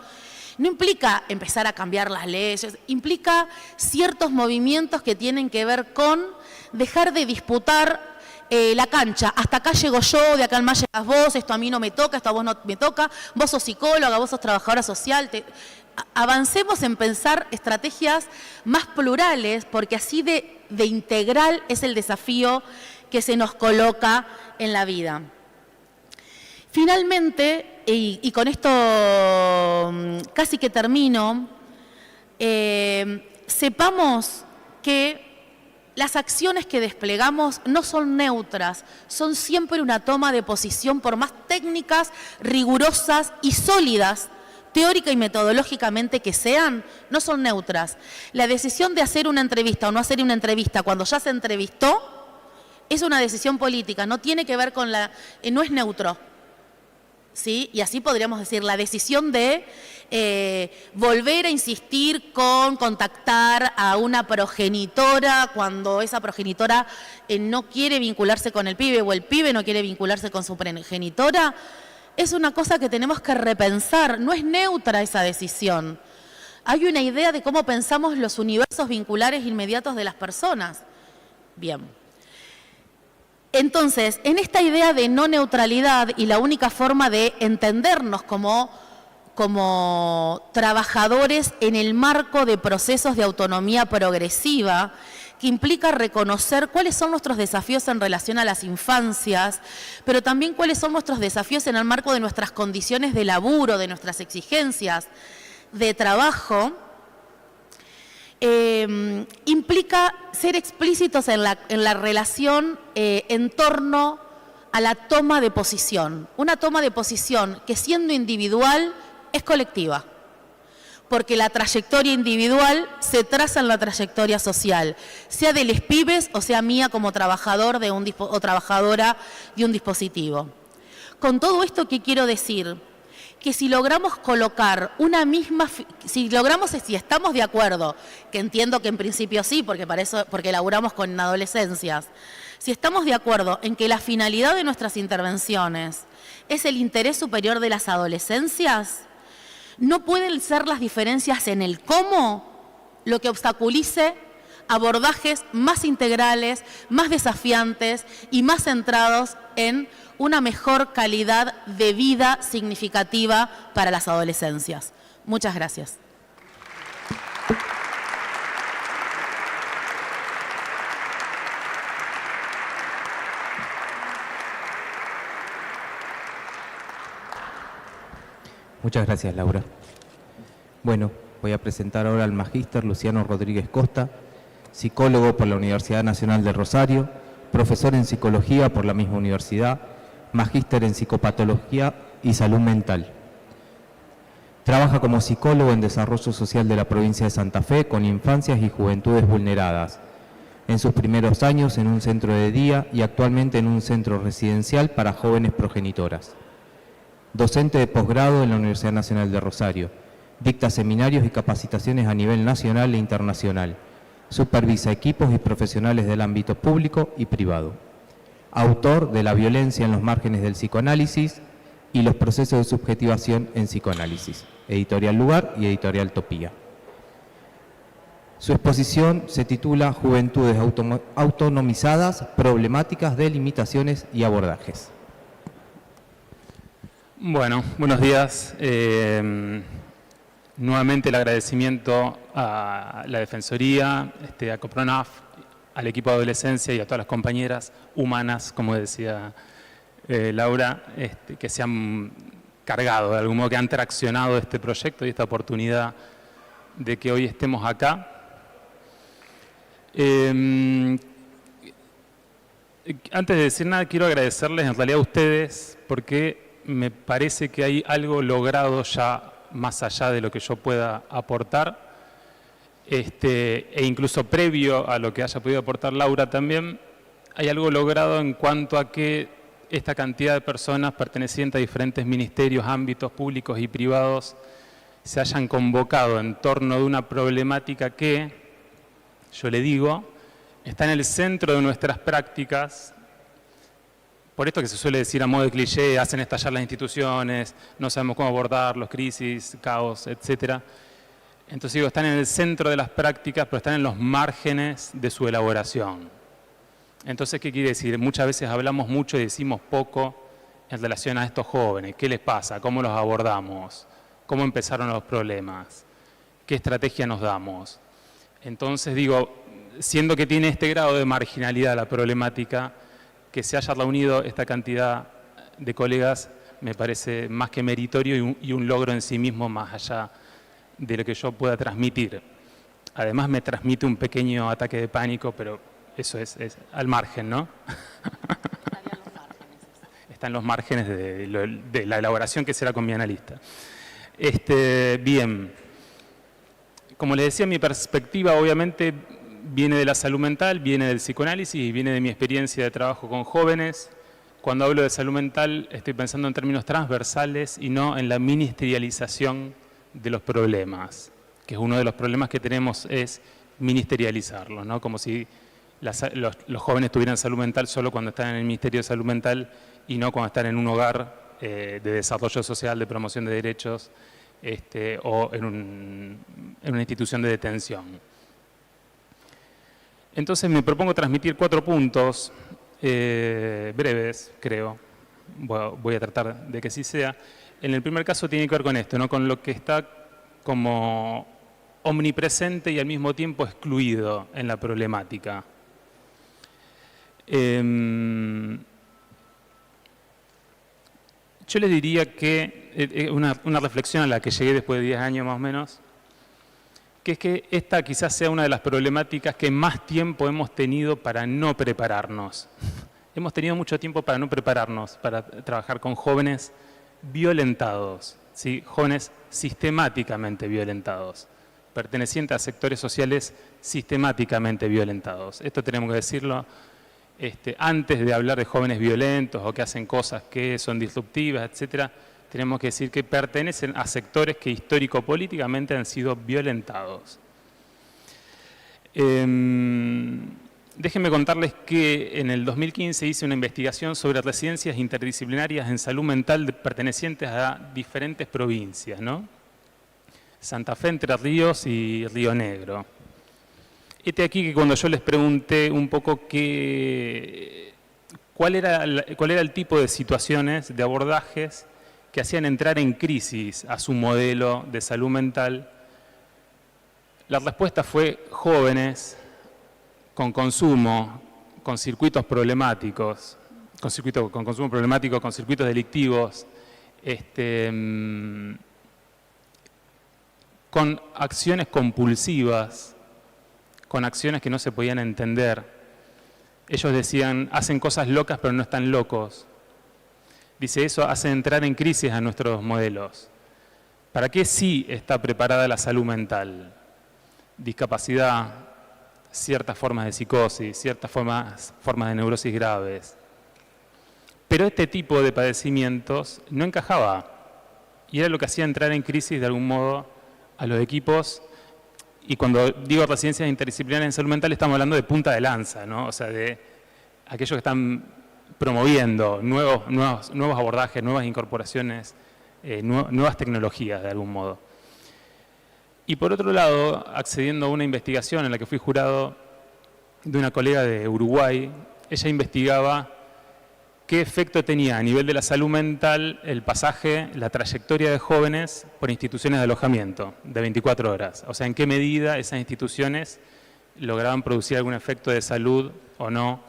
no implica empezar a cambiar las leyes, implica ciertos movimientos que tienen que ver con dejar de disputar la cancha. Hasta acá llego yo, de acá en más llegas vos, esto a mí no me toca, esto a vos no me toca, vos sos psicóloga, vos sos trabajadora social. Avancemos en pensar estrategias más plurales, porque así de integral es el desafío que se nos coloca en la vida. Finalmente, y con esto casi que termino, sepamos que las acciones que desplegamos no son neutras, son siempre una toma de posición, por más técnicas, rigurosas y sólidas, teórica y metodológicamente que sean, no son neutras. La decisión de hacer una entrevista o no hacer una entrevista cuando ya se entrevistó es una decisión política, no tiene que ver con no es neutro. ¿Sí? Y así podríamos decir, la decisión de volver a insistir con contactar a una progenitora cuando esa progenitora no quiere vincularse con el pibe o el pibe no quiere vincularse con su progenitora, es una cosa que tenemos que repensar, no es neutra esa decisión. Hay una idea de cómo pensamos los universos vinculares inmediatos de las personas. Bien. Entonces, en esta idea de no neutralidad y la única forma de entendernos como trabajadores en el marco de procesos de autonomía progresiva, que implica reconocer cuáles son nuestros desafíos en relación a las infancias, pero también cuáles son nuestros desafíos en el marco de nuestras condiciones de laburo, de nuestras exigencias de trabajo, implica ser explícitos en la relación en torno a la toma de posición. Una toma de posición que, siendo individual, es colectiva. Porque la trayectoria individual se traza en la trayectoria social, sea de los pibes o sea mía como trabajador o trabajadora de un dispositivo. Con todo esto, ¿qué quiero decir? Que si logramos colocar si estamos de acuerdo, que entiendo que en principio sí, porque laburamos con adolescencias, si estamos de acuerdo en que la finalidad de nuestras intervenciones es el interés superior de las adolescencias, no pueden ser las diferencias en el cómo lo que obstaculice abordajes más integrales, más desafiantes y más centrados en una mejor calidad de vida significativa para las adolescencias. Muchas gracias. Muchas gracias, Laura. Bueno, voy a presentar ahora al magíster Luciano Rodríguez Costa, psicólogo por la Universidad Nacional de Rosario, profesor en psicología por la misma universidad, magíster en psicopatología y salud mental. Trabaja como psicólogo en desarrollo social de la provincia de Santa Fe con infancias y juventudes vulneradas. En sus primeros años en un centro de día y actualmente en un centro residencial para jóvenes progenitoras. Docente de posgrado en la Universidad Nacional de Rosario. Dicta seminarios y capacitaciones a nivel nacional e internacional. Supervisa equipos y profesionales del ámbito público y privado. Autor de La violencia en los márgenes del psicoanálisis y los procesos de subjetivación en psicoanálisis. Editorial Lugar y Editorial Topía. Su exposición se titula Juventudes autonomizadas, problemáticas de limitaciones y abordajes. Bueno, buenos días. Nuevamente el agradecimiento a la Defensoría, a Copronaf, al equipo de adolescencia y a todas las compañeras humanas, como decía Laura, que se han cargado, de algún modo que han traccionado este proyecto y esta oportunidad de que hoy estemos acá. Antes de decir nada, quiero agradecerles en realidad a ustedes, porque me parece que hay algo logrado ya más allá de lo que yo pueda aportar, e incluso previo a lo que haya podido aportar Laura también, hay algo logrado en cuanto a que esta cantidad de personas pertenecientes a diferentes ministerios, ámbitos públicos y privados se hayan convocado en torno de una problemática que, yo le digo, está en el centro de nuestras prácticas. Por esto que se suele decir a modo de cliché, hacen estallar las instituciones, no sabemos cómo abordarlos, crisis, caos, etc. Entonces digo, están en el centro de las prácticas, pero están en los márgenes de su elaboración. Entonces, ¿qué quiere decir? Muchas veces hablamos mucho y decimos poco en relación a estos jóvenes. ¿Qué les pasa? ¿Cómo los abordamos? ¿Cómo empezaron los problemas? ¿Qué estrategia nos damos? Entonces, digo, siendo que tiene este grado de marginalidad la problemática, que se haya reunido esta cantidad de colegas me parece más que meritorio y un logro en sí mismo, más allá de lo que yo pueda transmitir. Además me transmite un pequeño ataque de pánico, pero eso es al margen, ¿no? Está en los márgenes de la elaboración que será con mi analista. Bien, como les decía, mi perspectiva obviamente viene de la salud mental, viene del psicoanálisis y viene de mi experiencia de trabajo con jóvenes. Cuando hablo de salud mental estoy pensando en términos transversales y no en la ministerialización de los problemas, que es uno de los problemas que tenemos, es ministerializarlos, ¿no? Como si los jóvenes tuvieran salud mental solo cuando están en el Ministerio de Salud Mental y no cuando están en un hogar de desarrollo social, de promoción de derechos o en una institución de detención. Entonces me propongo transmitir 4 puntos breves, creo. Voy a tratar de que sí sea. En el primer caso tiene que ver con esto, ¿no? Con lo que está como omnipresente y al mismo tiempo excluido en la problemática. Yo les diría que una reflexión a la que llegué después de 10 años más o menos, que es que esta quizás sea una de las problemáticas que más tiempo hemos tenido para no prepararnos. Hemos tenido mucho tiempo para no prepararnos, para trabajar con jóvenes violentados, ¿sí? Jóvenes sistemáticamente violentados, pertenecientes a sectores sociales sistemáticamente violentados. Esto tenemos que decirlo antes de hablar de jóvenes violentos o que hacen cosas que son disruptivas, etcétera. Tenemos que decir que pertenecen a sectores que histórico-políticamente han sido violentados. Déjenme contarles que en el 2015 hice una investigación sobre residencias interdisciplinarias en salud mental pertenecientes a diferentes provincias, ¿no? Santa Fe, Entre Ríos y Río Negro. Aquí que cuando yo les pregunté un poco cuál era el tipo de situaciones, de abordajes que hacían entrar en crisis a su modelo de salud mental, la respuesta fue jóvenes con consumo, con circuitos problemáticos, con consumo problemático, con circuitos delictivos, con acciones compulsivas, con acciones que no se podían entender. Ellos decían, hacen cosas locas pero no están locos. Dice, eso hace entrar en crisis a nuestros modelos. ¿Para qué sí está preparada la salud mental? Discapacidad, ciertas formas de psicosis, ciertas formas de neurosis graves. Pero este tipo de padecimientos no encajaba. Y era lo que hacía entrar en crisis de algún modo a los equipos. Y cuando digo residencias interdisciplinarias en salud mental estamos hablando de punta de lanza, ¿no? O sea, de aquellos que están promoviendo nuevos abordajes, nuevas incorporaciones, nuevas tecnologías de algún modo. Y por otro lado, accediendo a una investigación en la que fui jurado de una colega de Uruguay, ella investigaba qué efecto tenía a nivel de la salud mental el pasaje, la trayectoria de jóvenes por instituciones de alojamiento de 24 horas. O sea, en qué medida esas instituciones lograban producir algún efecto de salud o no,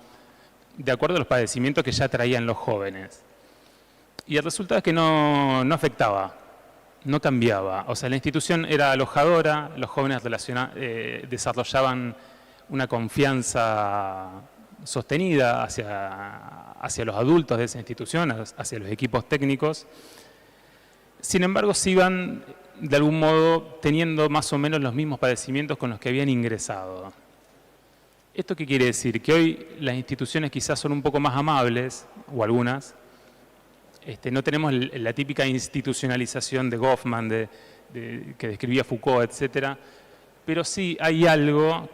de acuerdo a los padecimientos que ya traían los jóvenes. Y el resultado es que no afectaba, no cambiaba. O sea, la institución era alojadora, los jóvenes desarrollaban una confianza sostenida hacia los adultos de esa institución, hacia los equipos técnicos. Sin embargo, sí iban de algún modo teniendo más o menos los mismos padecimientos con los que habían ingresado. ¿Esto qué quiere decir? Que hoy las instituciones quizás son un poco más amables, o algunas. No tenemos la típica institucionalización de Goffman, que describía Foucault, etc. Pero sí hay algo,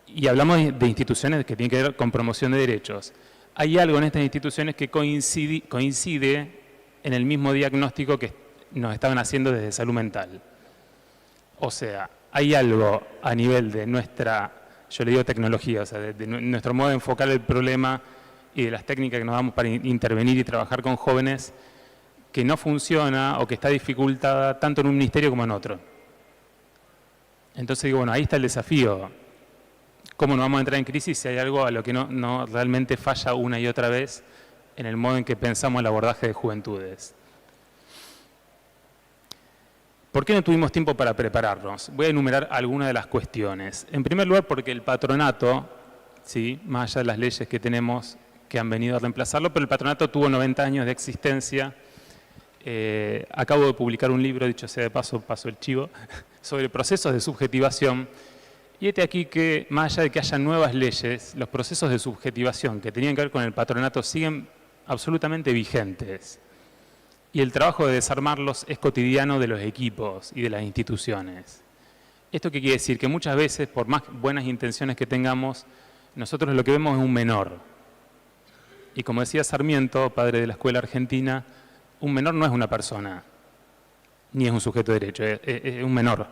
y hablamos de instituciones que tienen que ver con promoción de derechos. Hay algo en estas instituciones que coincide en el mismo diagnóstico que nos estaban haciendo desde salud mental. O sea, hay algo a nivel de nuestra, yo le digo tecnología, o sea, de nuestro modo de enfocar el problema y de las técnicas que nos damos para intervenir y trabajar con jóvenes, que no funciona o que está dificultada tanto en un ministerio como en otro. Entonces digo, bueno, ahí está el desafío. ¿Cómo no vamos a entrar en crisis si hay algo a lo que no realmente falla una y otra vez en el modo en que pensamos el abordaje de juventudes? ¿Por qué no tuvimos tiempo para prepararnos? Voy a enumerar algunas de las cuestiones. En primer lugar, porque el patronato, ¿sí?, más allá de las leyes que tenemos que han venido a reemplazarlo, pero el patronato tuvo 90 años de existencia. Acabo de publicar un libro, dicho sea de paso el chivo, sobre procesos de subjetivación. Y este aquí que, más allá de que haya nuevas leyes, los procesos de subjetivación que tenían que ver con el patronato siguen absolutamente vigentes. Y el trabajo de desarmarlos es cotidiano de los equipos y de las instituciones. ¿Esto qué quiere decir? Que muchas veces, por más buenas intenciones que tengamos, nosotros lo que vemos es un menor. Y como decía Sarmiento, padre de la escuela argentina, un menor no es una persona, ni es un sujeto de derecho, es un menor.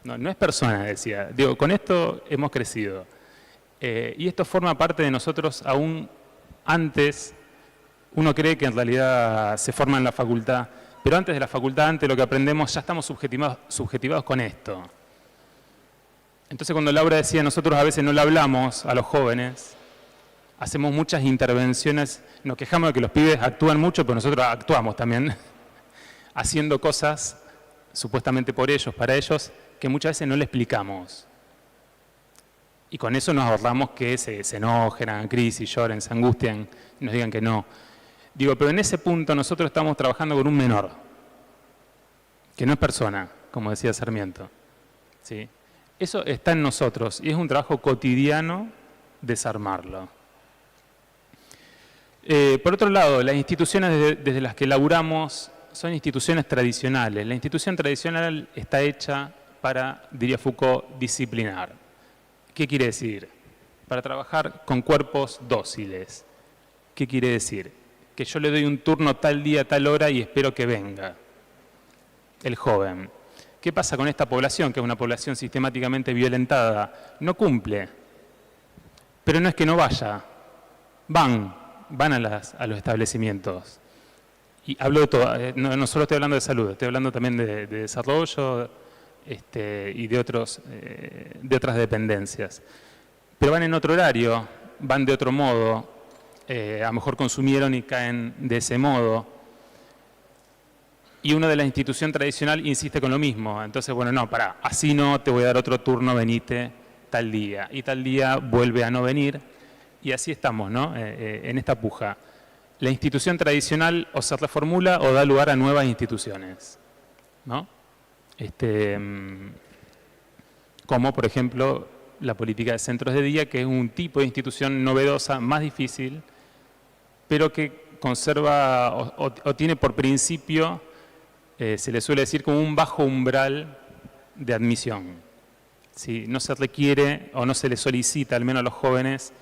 No es persona, decía. Digo, con esto hemos crecido. Y esto forma parte de nosotros aún antes. Uno cree que en realidad se forma en la facultad, pero antes de la facultad, antes de lo que aprendemos, ya estamos subjetivados con esto. Entonces cuando Laura decía, nosotros a veces no le hablamos a los jóvenes, hacemos muchas intervenciones, nos quejamos de que los pibes actúan mucho, pero nosotros actuamos también, haciendo cosas supuestamente por ellos, para ellos, que muchas veces no le explicamos. Y con eso nos ahorramos que se enojen, hagan crisis, lloren, se angustien, y nos digan que no. Digo, pero en ese punto nosotros estamos trabajando con un menor, que no es persona, como decía Sarmiento, ¿sí? Eso está en nosotros y es un trabajo cotidiano desarmarlo. Por otro lado, las instituciones desde las que laburamos son instituciones tradicionales. La institución tradicional está hecha para, diría Foucault, disciplinar. ¿Qué quiere decir? Para trabajar con cuerpos dóciles. ¿Qué quiere decir? Que yo le doy un turno tal día, tal hora y espero que venga el joven. ¿Qué pasa con esta población, que es una población sistemáticamente violentada? No cumple. Pero no es que no vaya. Van a los establecimientos. Y hablo de todo. No solo estoy hablando de salud, estoy hablando también de desarrollo y de otras dependencias. Pero van en otro horario, van de otro modo. A lo mejor consumieron y caen de ese modo. Y uno de la institución tradicional insiste con lo mismo. Entonces, bueno, no, pará, así no, te voy a dar otro turno, venite tal día. Y tal día vuelve a no venir. Y así estamos, ¿no? En esta puja. La institución tradicional o se reformula o da lugar a nuevas instituciones, ¿no? Como, por ejemplo, la política de centros de día, que es un tipo de institución novedosa, más difícil, pero que conserva o tiene por principio, se le suele decir, como un bajo umbral de admisión. ¿Sí? No se requiere o no se le solicita, al menos a los jóvenes,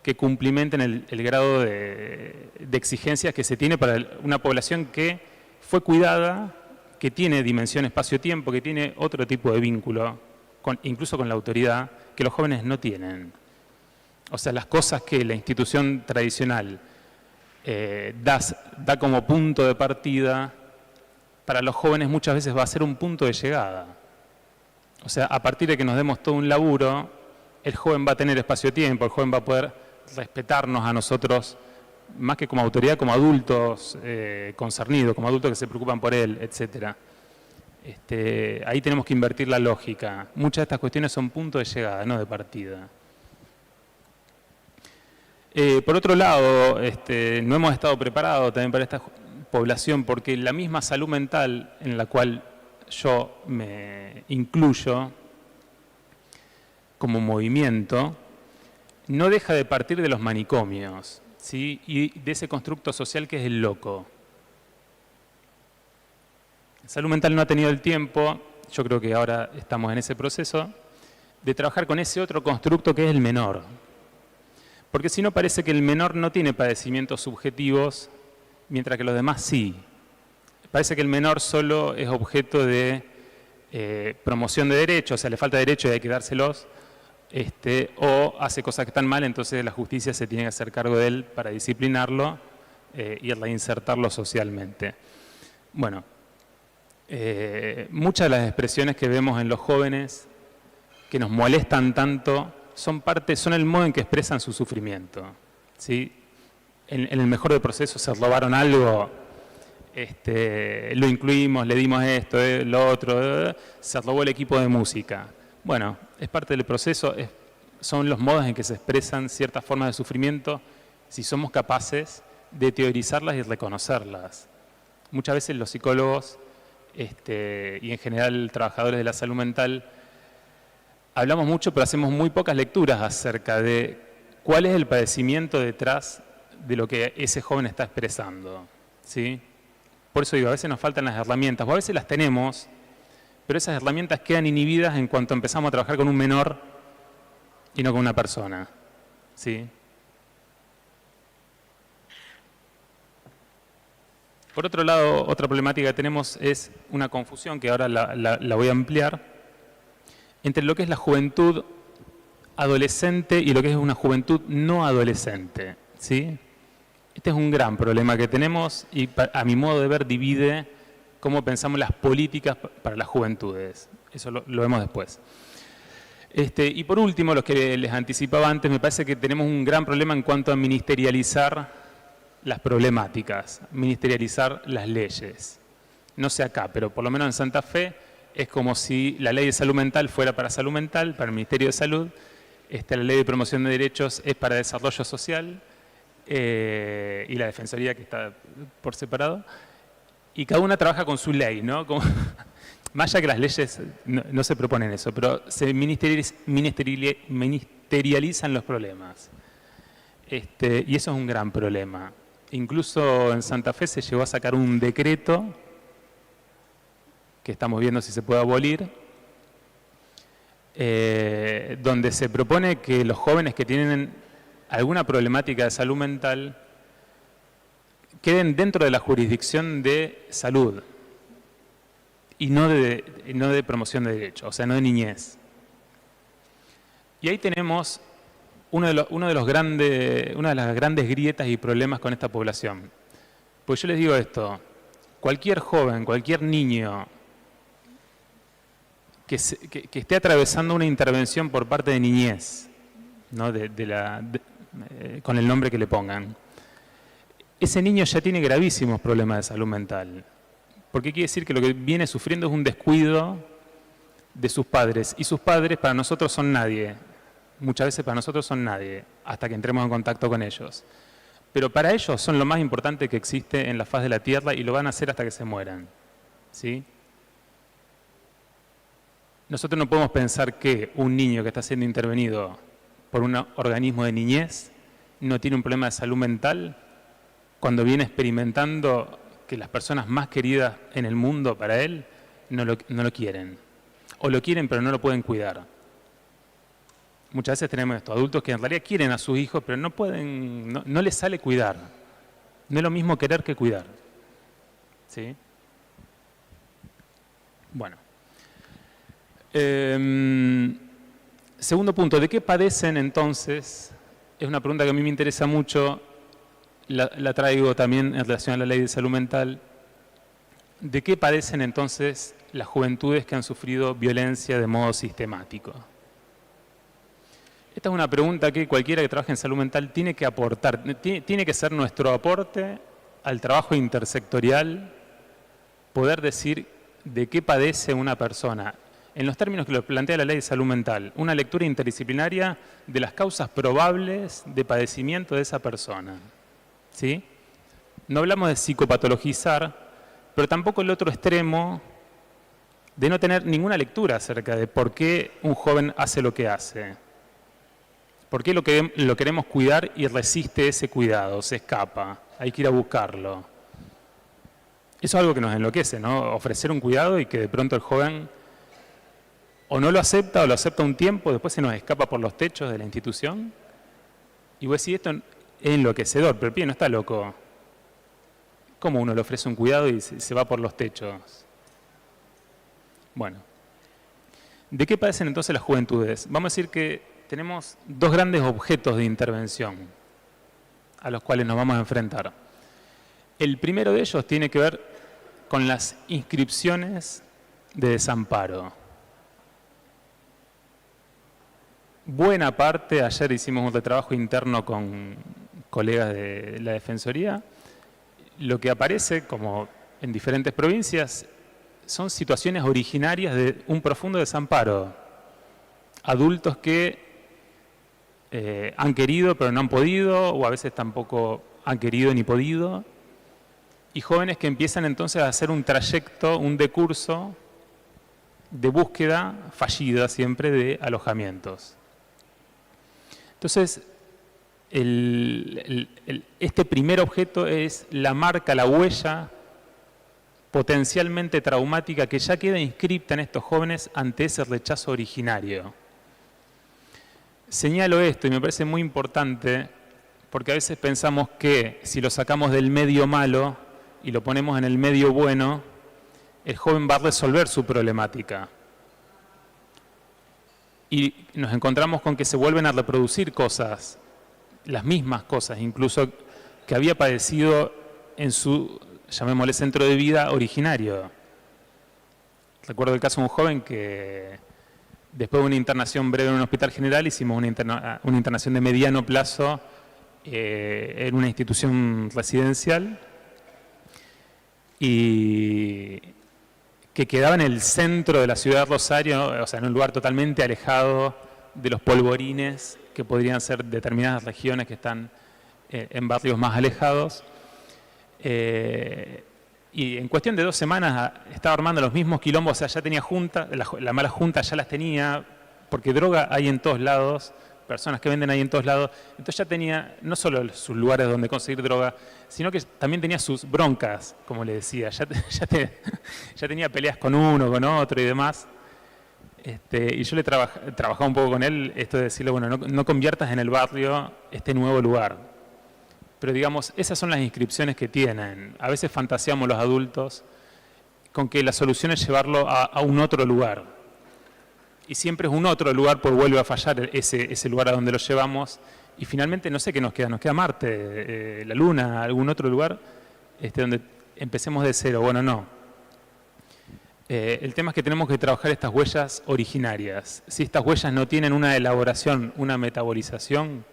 que cumplimenten el grado de exigencias que se tiene para una población que fue cuidada, que tiene dimensión espacio-tiempo, que tiene otro tipo de vínculo, incluso con la autoridad, que los jóvenes no tienen. O sea, las cosas que la institución tradicional da como punto de partida, para los jóvenes muchas veces va a ser un punto de llegada. O sea, a partir de que nos demos todo un laburo, el joven va a tener espacio-tiempo, el joven va a poder respetarnos a nosotros, más que como autoridad, como adultos concernidos, como adultos que se preocupan por él, etc. Ahí tenemos que invertir la lógica. Muchas de estas cuestiones son puntos de llegada, no de partida. Por otro lado, no hemos estado preparados también para esta población, porque la misma salud mental en la cual yo me incluyo como movimiento, no deja de partir de los manicomios, ¿sí? Y de ese constructo social que es el loco. La salud mental no ha tenido el tiempo, yo creo que ahora estamos en ese proceso, de trabajar con ese otro constructo que es el menor. Porque si no, parece que el menor no tiene padecimientos subjetivos, mientras que los demás sí. Parece que el menor solo es objeto de promoción de derechos, o sea, le falta derecho y hay que dárselos, o hace cosas que están mal, entonces la justicia se tiene que hacer cargo de él para disciplinarlo y reinsertarlo socialmente. Bueno, muchas de las expresiones que vemos en los jóvenes que nos molestan tanto son el modo en que expresan su sufrimiento, ¿sí? En el mejor de procesos se robaron algo, lo incluimos, le dimos esto, lo otro, se robó el equipo de música. Bueno, es parte del proceso, son los modos en que se expresan ciertas formas de sufrimiento si somos capaces de teorizarlas y reconocerlas. Muchas veces los psicólogos y en general trabajadores de la salud mental hablamos mucho, pero hacemos muy pocas lecturas acerca de cuál es el padecimiento detrás de lo que ese joven está expresando, ¿sí? Por eso digo, a veces nos faltan las herramientas, o a veces las tenemos, pero esas herramientas quedan inhibidas en cuanto empezamos a trabajar con un menor y no con una persona, ¿sí? Por otro lado, otra problemática que tenemos es una confusión, que ahora la voy a ampliar, entre lo que es la juventud adolescente y lo que es una juventud no adolescente, ¿sí? Este es un gran problema que tenemos y a mi modo de ver divide cómo pensamos las políticas para las juventudes. Eso lo vemos después. Y por último, los que les anticipaba antes, me parece que tenemos un gran problema en cuanto a ministerializar las problemáticas, ministerializar las leyes. No sé acá, pero por lo menos en Santa Fe es como si la ley de salud mental fuera para salud mental, para el Ministerio de Salud, la ley de promoción de derechos es para desarrollo social, y la Defensoría que está por separado, y cada una trabaja con su ley, ¿no? Más allá que las leyes no se proponen eso, pero se ministerializan los problemas. Y eso es un gran problema. Incluso en Santa Fe se llegó a sacar un decreto, que estamos viendo si se puede abolir, donde se propone que los jóvenes que tienen alguna problemática de salud mental queden dentro de la jurisdicción de salud y no de promoción de derechos, o sea, no de niñez. Y ahí tenemos una de las grandes grietas y problemas con esta población. Pues yo les digo esto, cualquier joven, cualquier niño que esté atravesando una intervención por parte de niñez, ¿no? Con el nombre que le pongan, ese niño ya tiene gravísimos problemas de salud mental. Porque quiere decir que lo que viene sufriendo es un descuido de sus padres. Y sus padres para nosotros son nadie. Muchas veces para nosotros son nadie, hasta que entremos en contacto con ellos. Pero para ellos son lo más importante que existe en la faz de la tierra y lo van a hacer hasta que se mueran, ¿sí? Nosotros no podemos pensar que un niño que está siendo intervenido por un organismo de niñez no tiene un problema de salud mental cuando viene experimentando que las personas más queridas en el mundo para él no lo quieren. O lo quieren pero no lo pueden cuidar. Muchas veces tenemos estos adultos que en realidad quieren a sus hijos pero no pueden, no les sale cuidar. No es lo mismo querer que cuidar, ¿sí? Bueno. Segundo punto, ¿de qué padecen entonces? Es una pregunta que a mí me interesa mucho, la traigo también en relación a la ley de salud mental. ¿De qué padecen entonces las juventudes que han sufrido violencia de modo sistemático? Esta es una pregunta que cualquiera que trabaje en salud mental tiene que aportar, tiene que ser nuestro aporte al trabajo intersectorial, poder decir de qué padece una persona. En los términos que lo plantea la ley de salud mental, una lectura interdisciplinaria de las causas probables de padecimiento de esa persona, ¿sí? No hablamos de psicopatologizar, pero tampoco el otro extremo de no tener ninguna lectura acerca de por qué un joven hace lo que hace. ¿Por qué lo queremos cuidar y resiste ese cuidado, se escapa? Hay que ir a buscarlo. Eso es algo que nos enloquece, ¿no? Ofrecer un cuidado y que de pronto el joven o no lo acepta o lo acepta un tiempo, después se nos escapa por los techos de la institución. Y vos decís, esto es enloquecedor, pero el pibe no está loco. ¿Cómo uno le ofrece un cuidado y se va por los techos? Bueno, ¿de qué padecen entonces las juventudes? Vamos a decir que tenemos dos grandes objetos de intervención a los cuales nos vamos a enfrentar. El primero de ellos tiene que ver con las inscripciones de desamparo. Buena parte, ayer hicimos un retrabajo interno con colegas de la Defensoría, lo que aparece, como en diferentes provincias, son situaciones originarias de un profundo desamparo. Adultos que han querido pero no han podido, o a veces tampoco han querido ni podido, y jóvenes que empiezan entonces a hacer un trayecto, un decurso de búsqueda fallida siempre de alojamientos. Entonces, este primer objeto es la marca, la huella potencialmente traumática que ya queda inscripta en estos jóvenes ante ese rechazo originario. Señalo esto y me parece muy importante porque a veces pensamos que si lo sacamos del medio malo y lo ponemos en el medio bueno, el joven va a resolver su problemática. Y nos encontramos con que se vuelven a reproducir cosas, las mismas cosas, incluso que había padecido en su, llamémosle, centro de vida originario. Recuerdo el caso de un joven que después de una internación breve en un hospital general hicimos una internación de mediano plazo en una institución residencial y que quedaba en el centro de la ciudad de Rosario, o sea, en un lugar totalmente alejado de los polvorines que podrían ser determinadas regiones que están en barrios más alejados. Y en cuestión de 2 semanas estaba armando los mismos quilombos, o sea, ya tenía junta, la mala junta ya las tenía, porque droga hay en todos lados, personas que venden ahí en todos lados, entonces ya tenía no solo sus lugares donde conseguir droga, sino que también tenía sus broncas, como le decía, ya tenía peleas con uno, con otro y demás. Y yo le trabajaba un poco con él, esto de decirle, bueno, no conviertas en el barrio este nuevo lugar. Pero digamos, esas son las inscripciones que tienen. A veces fantaseamos los adultos con que la solución es llevarlo a un otro lugar. Y siempre es un otro lugar, pues vuelve a fallar ese lugar a donde lo llevamos. Y finalmente, no sé qué nos queda Marte, la Luna, algún otro lugar donde empecemos de cero. Bueno, no. El tema es que tenemos que trabajar estas huellas originarias. Si estas huellas no tienen una elaboración, una metabolización,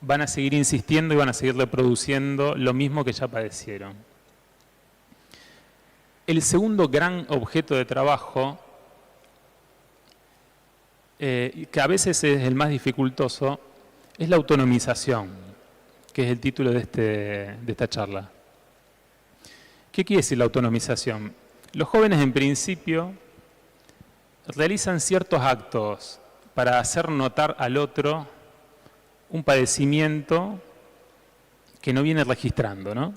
van a seguir insistiendo y van a seguir reproduciendo lo mismo que ya padecieron. El segundo gran objeto de trabajo, que a veces es el más dificultoso, es la autonomización, que es el título de esta charla. ¿Qué quiere decir la autonomización? Los jóvenes en principio realizan ciertos actos para hacer notar al otro un padecimiento que no viene registrando, ¿no?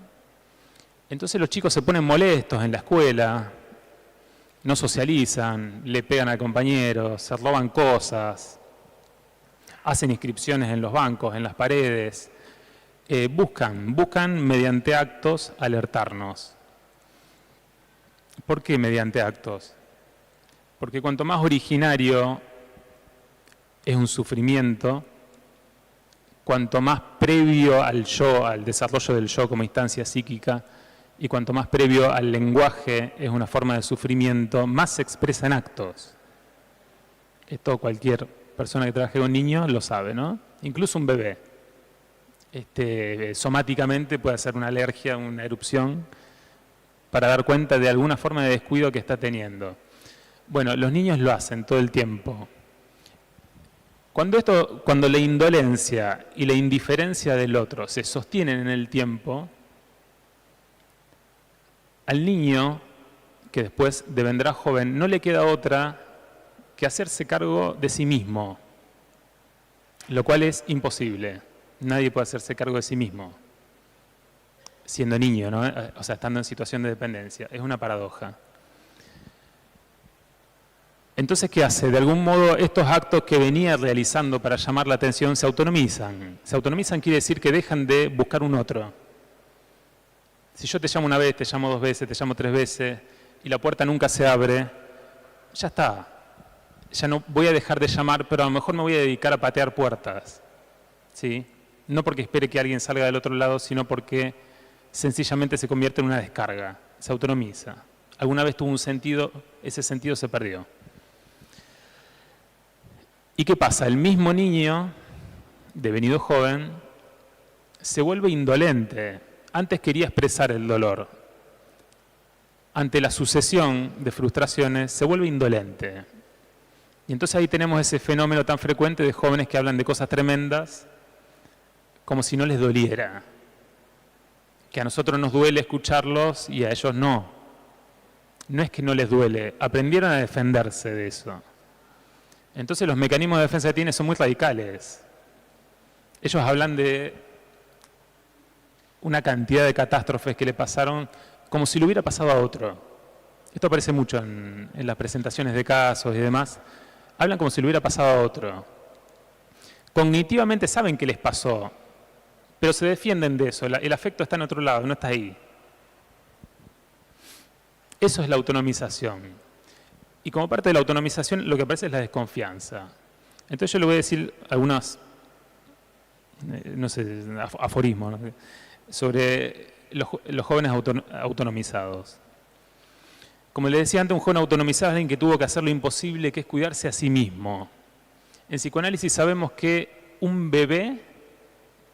Entonces los chicos se ponen molestos en la escuela, no socializan, le pegan al compañero, se roban cosas, hacen inscripciones en los bancos, en las paredes, buscan mediante actos alertarnos. ¿Por qué mediante actos? Porque cuanto más originario es un sufrimiento, cuanto más previo al yo, al desarrollo del yo como instancia psíquica, y cuanto más previo al lenguaje es una forma de sufrimiento, más se expresa en actos. Esto cualquier persona que trabaje con niños lo sabe, ¿no? Incluso un bebé. Somáticamente puede hacer una alergia, una erupción, para dar cuenta de alguna forma de descuido que está teniendo. Bueno, los niños lo hacen todo el tiempo. Cuando la indolencia y la indiferencia del otro se sostienen en el tiempo, al niño, que después devendrá joven, no le queda otra que hacerse cargo de sí mismo, lo cual es imposible. Nadie puede hacerse cargo de sí mismo, siendo niño, ¿no? O sea, estando en situación de dependencia. Es una paradoja. Entonces, ¿qué hace? De algún modo, estos actos que venía realizando para llamar la atención se autonomizan. Se autonomizan quiere decir que dejan de buscar un otro. Si yo te llamo una vez, te llamo 2 veces, te llamo 3 veces, y la puerta nunca se abre, ya está. ya no voy a dejar de llamar, pero a lo mejor me voy a dedicar a patear puertas, ¿sí? No porque espere que alguien salga del otro lado, sino porque sencillamente se convierte en una descarga, se autonomiza. Alguna vez tuvo un sentido, ese sentido se perdió. ¿Y qué pasa? El mismo niño, devenido joven, se vuelve indolente. Antes quería expresar el dolor. Ante la sucesión de frustraciones, se vuelve indolente. Y entonces ahí tenemos ese fenómeno tan frecuente de jóvenes que hablan de cosas tremendas como si no les doliera. Que a nosotros nos duele escucharlos y a ellos no. No es que no les duele, aprendieron a defenderse de eso. Entonces los mecanismos de defensa que tienen son muy radicales. Ellos hablan de una cantidad de catástrofes que le pasaron como si le hubiera pasado a otro. Esto aparece mucho en las presentaciones de casos y demás. Hablan como si le hubiera pasado a otro. Cognitivamente saben que les pasó, pero se defienden de eso. El afecto está en otro lado, no está ahí. Eso es la autonomización. Y como parte de la autonomización lo que aparece es la desconfianza. Entonces yo le voy a decir algunos, no sé, aforismos, ¿no?, sobre los jóvenes autonomizados. Como le decía antes, un joven autonomizado es alguien que tuvo que hacer lo imposible, que es cuidarse a sí mismo. En psicoanálisis sabemos que un bebé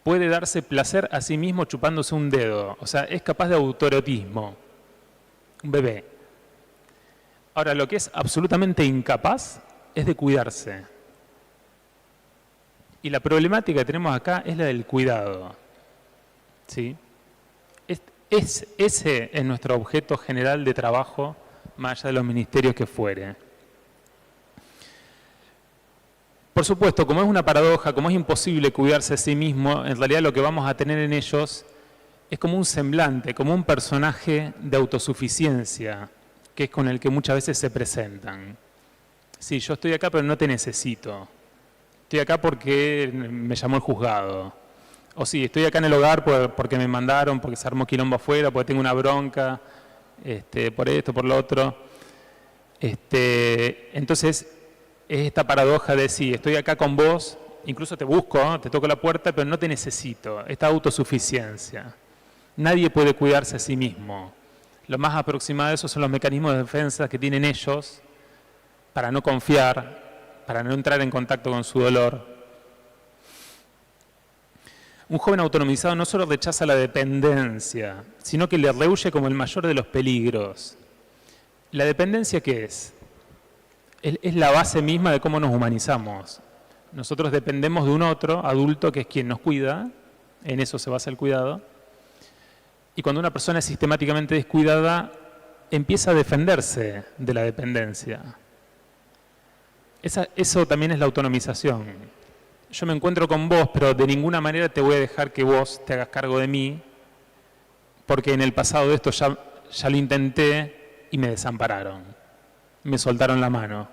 puede darse placer a sí mismo chupándose un dedo. O sea, es capaz de autoerotismo. Un bebé. Ahora, lo que es absolutamente incapaz es de cuidarse. Y la problemática que tenemos acá es la del cuidado. ¿Sí? Ese es nuestro objeto general de trabajo, más allá de los ministerios que fuere. Por supuesto, como es una paradoja, como es imposible cuidarse a sí mismo, en realidad lo que vamos a tener en ellos es como un semblante, como un personaje de autosuficiencia, que es con el que muchas veces se presentan. Sí, yo estoy acá pero no te necesito. Estoy acá porque me llamó el juzgado. O sí, estoy acá en el hogar porque me mandaron, porque se armó quilombo afuera, porque tengo una bronca, por esto, por lo otro. Entonces, es esta paradoja de sí, estoy acá con vos, incluso te busco, ¿no?, te toco la puerta, pero no te necesito. Esta autosuficiencia. Nadie puede cuidarse a sí mismo. Lo más aproximado de eso son los mecanismos de defensa que tienen ellos para no confiar, para no entrar en contacto con su dolor. Un joven autonomizado no solo rechaza la dependencia, sino que le rehúye como el mayor de los peligros. ¿La dependencia qué es? Es la base misma de cómo nos humanizamos. Nosotros dependemos de un otro adulto que es quien nos cuida, en eso se basa el cuidado. Y cuando una persona es sistemáticamente descuidada, empieza a defenderse de la dependencia. Eso también es la autonomización. Yo me encuentro con vos, pero de ninguna manera te voy a dejar que vos te hagas cargo de mí, porque en el pasado de esto ya lo intenté y me desampararon, me soltaron la mano.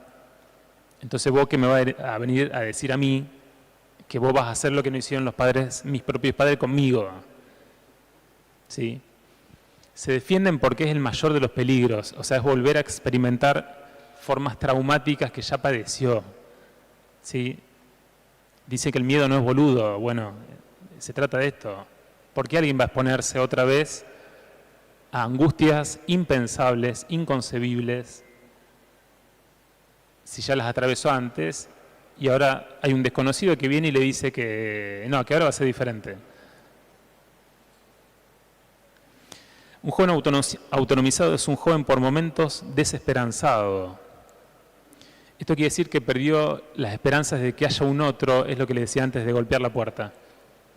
Entonces vos que me vas a venir a decir a mí que vos vas a hacer lo que no hicieron los padres, mis propios padres conmigo. ¿Sí? Se defienden porque es el mayor de los peligros, o sea, es volver a experimentar formas traumáticas que ya padeció. ¿Sí? Dice que el miedo no es boludo. Bueno, se trata de esto. ¿Por qué alguien va a exponerse otra vez a angustias impensables, inconcebibles, si ya las atravesó antes y ahora hay un desconocido que viene y le dice que no, que ahora va a ser diferente? Un joven autonomizado es un joven por momentos desesperanzado. Esto quiere decir que perdió las esperanzas de que haya un otro, es lo que le decía antes de golpear la puerta.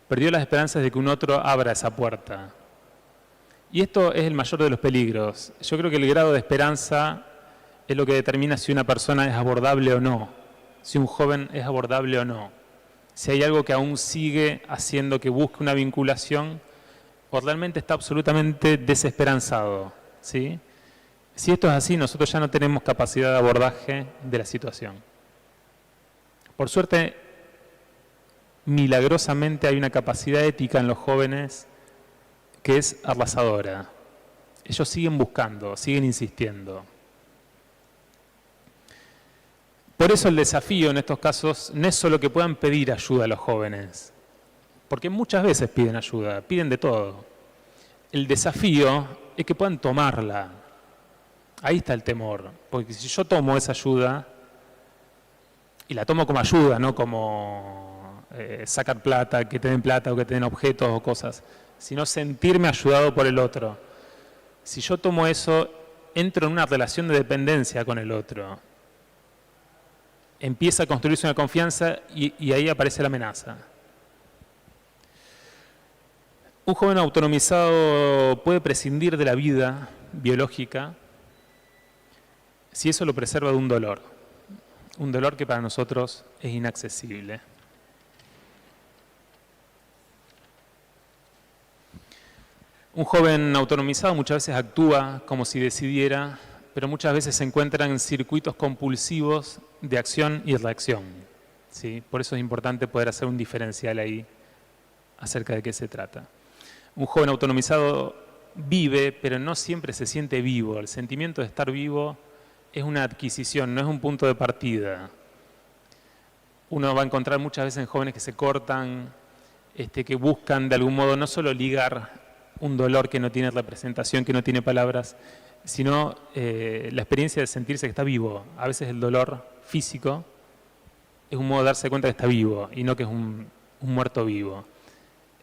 Perdió las esperanzas de que un otro abra esa puerta. Y esto es el mayor de los peligros. Yo creo que el grado de esperanza es lo que determina si una persona es abordable o no, si un joven es abordable o no, si hay algo que aún sigue haciendo que busque una vinculación o realmente está absolutamente desesperanzado, ¿sí? Si esto es así, nosotros ya no tenemos capacidad de abordaje de la situación. Por suerte, milagrosamente hay una capacidad ética en los jóvenes que es arrasadora. Ellos siguen buscando, siguen insistiendo. Por eso el desafío en estos casos no es solo que puedan pedir ayuda a los jóvenes, porque muchas veces piden ayuda, piden de todo. El desafío es que puedan tomarla. Ahí está el temor, porque si yo tomo esa ayuda, y la tomo como ayuda, no como sacar plata, que te den plata o que te den objetos o cosas, sino sentirme ayudado por el otro. Si yo tomo eso, entro en una relación de dependencia con el otro. Empieza a construirse una confianza y ahí aparece la amenaza. Un joven autonomizado puede prescindir de la vida biológica si eso lo preserva de un dolor que para nosotros es inaccesible. Un joven autonomizado muchas veces actúa como si decidiera, pero muchas veces se encuentra en circuitos compulsivos de acción y reacción, ¿sí? Por eso es importante poder hacer un diferencial ahí acerca de qué se trata. Un joven autonomizado vive, pero no siempre se siente vivo. El sentimiento de estar vivo es una adquisición, no es un punto de partida. Uno va a encontrar muchas veces en jóvenes que se cortan, que buscan de algún modo no solo ligar un dolor que no tiene representación, que no tiene palabras, sino la experiencia de sentirse que está vivo. A veces el dolor físico es un modo de darse cuenta que está vivo y no que es un muerto vivo.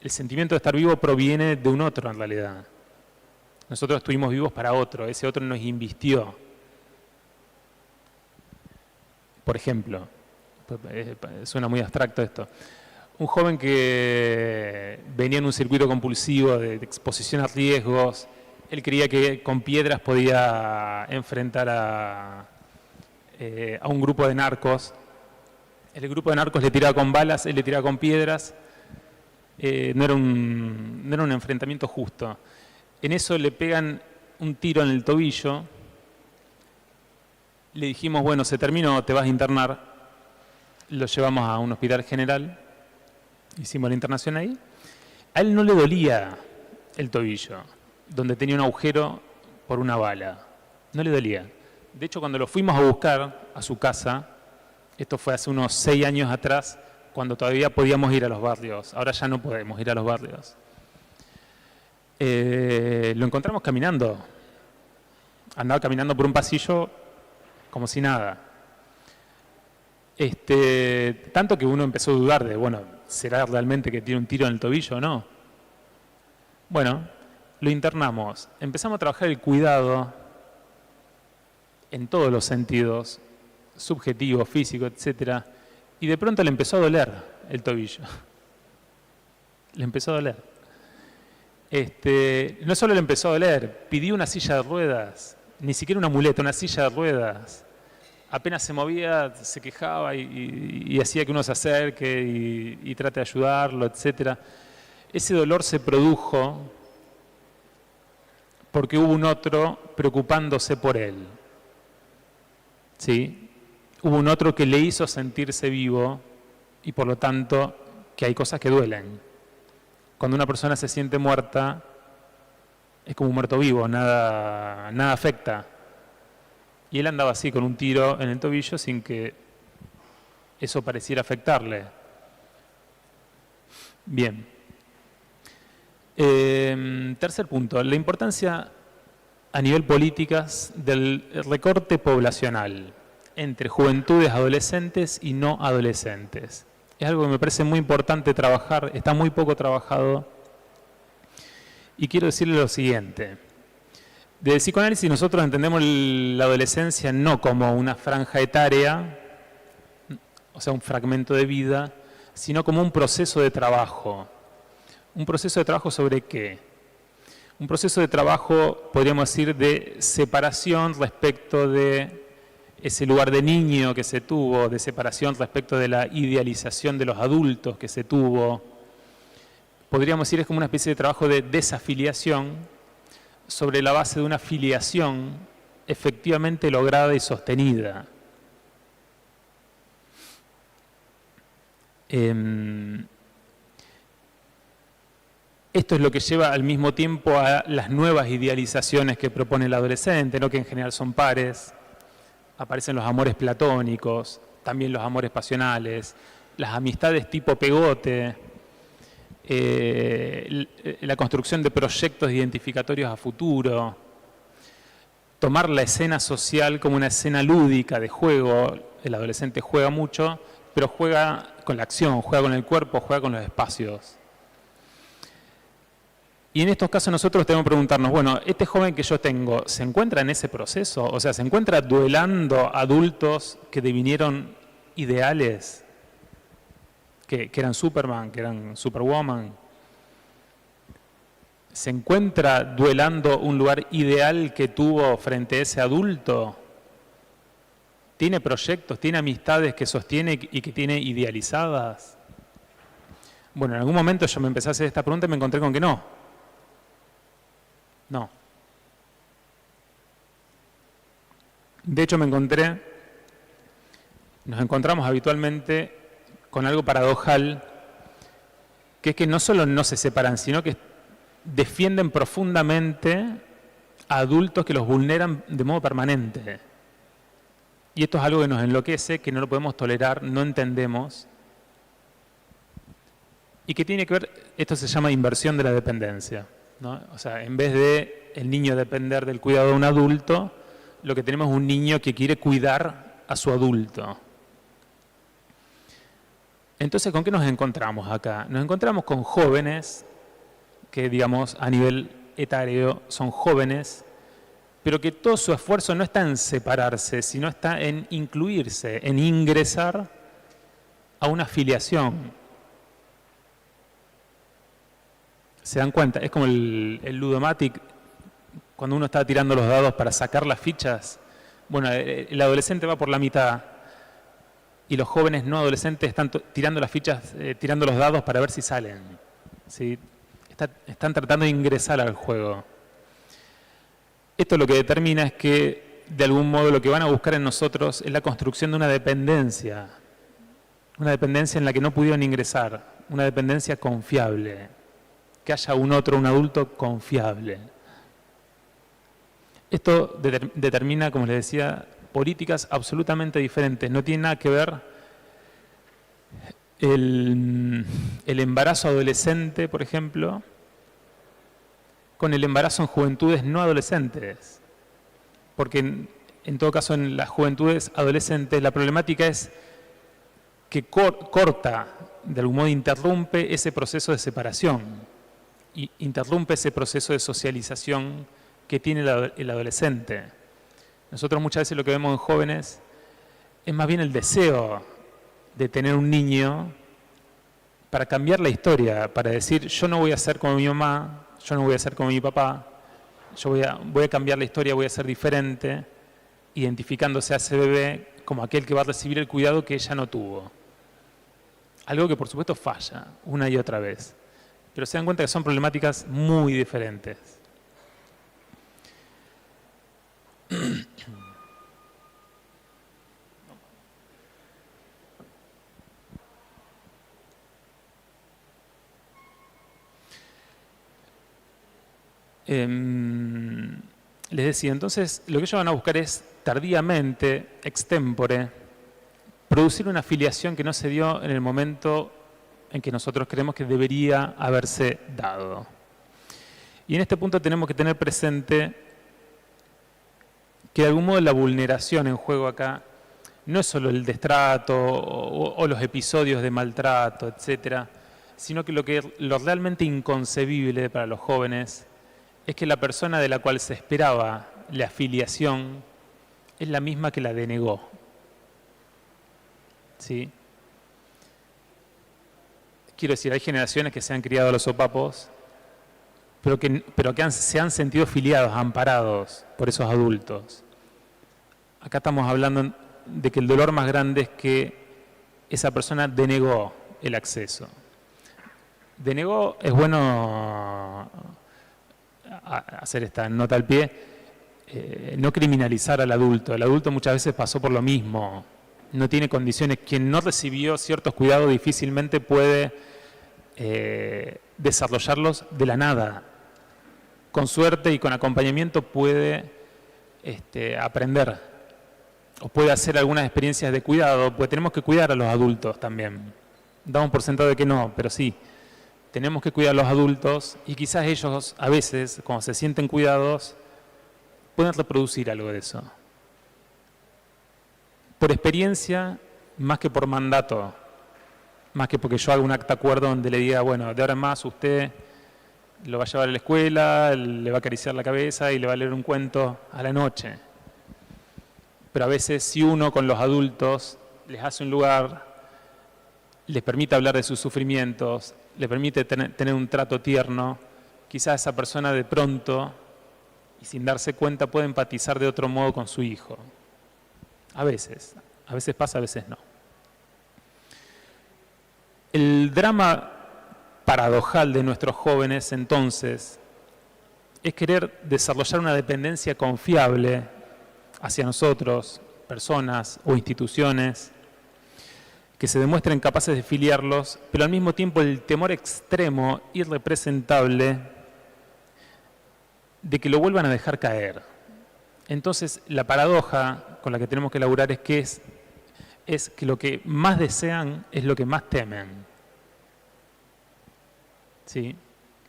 El sentimiento de estar vivo proviene de un otro en realidad. Nosotros estuvimos vivos para otro, ese otro nos invistió. Por ejemplo, suena muy abstracto esto, un joven que venía en un circuito compulsivo de exposición a riesgos, él creía que con piedras podía enfrentar a un grupo de narcos. El grupo de narcos le tiraba con balas, él le tiraba con piedras. No era un enfrentamiento justo. En eso le pegan un tiro en el tobillo. Le dijimos, bueno, se terminó, te vas a internar. Lo llevamos a un hospital general. Hicimos la internación ahí. A él no le dolía el tobillo, donde tenía un agujero por una bala. No le dolía. De hecho, cuando lo fuimos a buscar a su casa, esto fue hace unos 6 años atrás, cuando todavía podíamos ir a los barrios. Ahora ya no podemos ir a los barrios. Lo encontramos caminando. Andaba caminando por un pasillo como si nada. Tanto que uno empezó a dudar de, bueno, ¿será realmente que tiene un tiro en el tobillo o no? Bueno, lo internamos. Empezamos a trabajar el cuidado en todos los sentidos, subjetivo, físico, etcétera. Y de pronto le empezó a doler el tobillo. Le empezó a doler. No solo le empezó a doler, pidió una silla de ruedas, ni siquiera una muleta, una silla de ruedas. Apenas se movía, se quejaba y hacía que uno se acerque y trate de ayudarlo, etc. Ese dolor se produjo porque hubo un otro preocupándose por él. ¿Sí? Hubo un otro que le hizo sentirse vivo y por lo tanto que hay cosas que duelen. Cuando una persona se siente muerta, es como un muerto vivo, nada afecta. Y él andaba así con un tiro en el tobillo sin que eso pareciera afectarle. Bien. Tercer punto, la importancia a nivel políticas del recorte poblacional entre juventudes adolescentes y no adolescentes. Es algo que me parece muy importante trabajar, está muy poco trabajado. Y quiero decirle lo siguiente. Desde el psicoanálisis nosotros entendemos la adolescencia no como una franja etaria, o sea, un fragmento de vida, sino como un proceso de trabajo. ¿Un proceso de trabajo sobre qué? Un proceso de trabajo, podríamos decir, de separación respecto de ese lugar de niño que se tuvo, de separación respecto de la idealización de los adultos que se tuvo. Podríamos decir, es como una especie de trabajo de desafiliación sobre la base de una filiación efectivamente lograda y sostenida. Esto es lo que lleva al mismo tiempo a las nuevas idealizaciones que propone el adolescente, ¿no? Que en general son pares, aparecen los amores platónicos, también los amores pasionales, las amistades tipo pegote, la construcción de proyectos identificatorios a futuro, tomar la escena social como una escena lúdica de juego. El adolescente juega mucho, pero juega con la acción, juega con el cuerpo, juega con los espacios. Y en estos casos nosotros tenemos que preguntarnos, bueno, este joven que yo tengo, ¿se encuentra en ese proceso? O sea, ¿se encuentra duelando adultos que devinieron ideales? Que eran Superman, que eran Superwoman. ¿Se encuentra duelando un lugar ideal que tuvo frente a ese adulto? ¿Tiene proyectos, tiene amistades que sostiene y que tiene idealizadas? Bueno, en algún momento yo me empecé a hacer esta pregunta y me encontré con que no. No. De hecho, nos encontramos habitualmente con algo paradojal, que es que no solo no se separan, sino que defienden profundamente a adultos que los vulneran de modo permanente. Y esto es algo que nos enloquece, que no lo podemos tolerar, no entendemos. Y que tiene que ver, esto se llama inversión de la dependencia, ¿no? O sea, en vez de el niño depender del cuidado de un adulto, lo que tenemos es un niño que quiere cuidar a su adulto. Entonces, ¿con qué nos encontramos acá? Nos encontramos con jóvenes que, digamos, a nivel etario son jóvenes, pero que todo su esfuerzo no está en separarse, sino está en incluirse, en ingresar a una filiación. ¿Se dan cuenta? Es como el Ludomatic, cuando uno está tirando los dados para sacar las fichas. Bueno, el adolescente va por la mitad y los jóvenes no adolescentes están tirando las fichas, tirando los dados para ver si salen, ¿sí? Están tratando de ingresar al juego. Esto lo que determina es que, de algún modo, lo que van a buscar en nosotros es la construcción de una dependencia en la que no pudieron ingresar, una dependencia confiable, que haya un adulto confiable. Esto determina, como les decía, políticas absolutamente diferentes. No tiene nada que ver el embarazo adolescente, por ejemplo, con el embarazo en juventudes no adolescentes. Porque en todo caso en las juventudes adolescentes la problemática es que corta, de algún modo interrumpe ese proceso de separación, y interrumpe ese proceso de socialización que tiene el adolescente. Nosotros muchas veces lo que vemos en jóvenes es más bien el deseo de tener un niño para cambiar la historia, para decir, yo no voy a ser como mi mamá, yo no voy a ser como mi papá, yo voy a cambiar la historia, voy a ser diferente, identificándose a ese bebé como aquel que va a recibir el cuidado que ella no tuvo. Algo que por supuesto falla una y otra vez, pero se dan cuenta que son problemáticas muy diferentes. Les decía, entonces, lo que ellos van a buscar es tardíamente, extempore, producir una filiación que no se dio en el momento en que nosotros creemos que debería haberse dado. Y en este punto tenemos que tener presente que de algún modo la vulneración en juego acá no es solo el destrato o los episodios de maltrato, etcétera, sino que lo realmente inconcebible para los jóvenes es que la persona de la cual se esperaba la filiación es la misma que la denegó. ¿Sí? Quiero decir, hay generaciones que se han criado a los sopapos, pero que se han sentido filiados, amparados por esos adultos. Acá estamos hablando de que el dolor más grande es que esa persona denegó el acceso. Denegó, es bueno hacer esta nota al pie, no criminalizar al adulto. El adulto muchas veces pasó por lo mismo, no tiene condiciones. Quien no recibió ciertos cuidados difícilmente puede desarrollarlos de la nada. Con suerte y con acompañamiento puede aprender o puede hacer algunas experiencias de cuidado, porque tenemos que cuidar a los adultos también. Damos por sentado de que no, pero sí. Tenemos que cuidar a los adultos y quizás ellos a veces, cuando se sienten cuidados, pueden reproducir algo de eso. Por experiencia, más que por mandato, más que porque yo haga un acta acuerdo donde le diga, bueno, de ahora en más usted lo va a llevar a la escuela, le va a acariciar la cabeza y le va a leer un cuento a la noche. Pero a veces si uno con los adultos les hace un lugar, les permite hablar de sus sufrimientos, les permite tener un trato tierno, quizás esa persona de pronto y sin darse cuenta puede empatizar de otro modo con su hijo. A veces pasa, a veces no. El drama paradojal de nuestros jóvenes entonces es querer desarrollar una dependencia confiable hacia nosotros, personas o instituciones, que se demuestren capaces de filiarlos, pero al mismo tiempo el temor extremo, irrepresentable, de que lo vuelvan a dejar caer. Entonces, la paradoja con la que tenemos que laburar es que es que lo que más desean es lo que más temen. ¿Sí?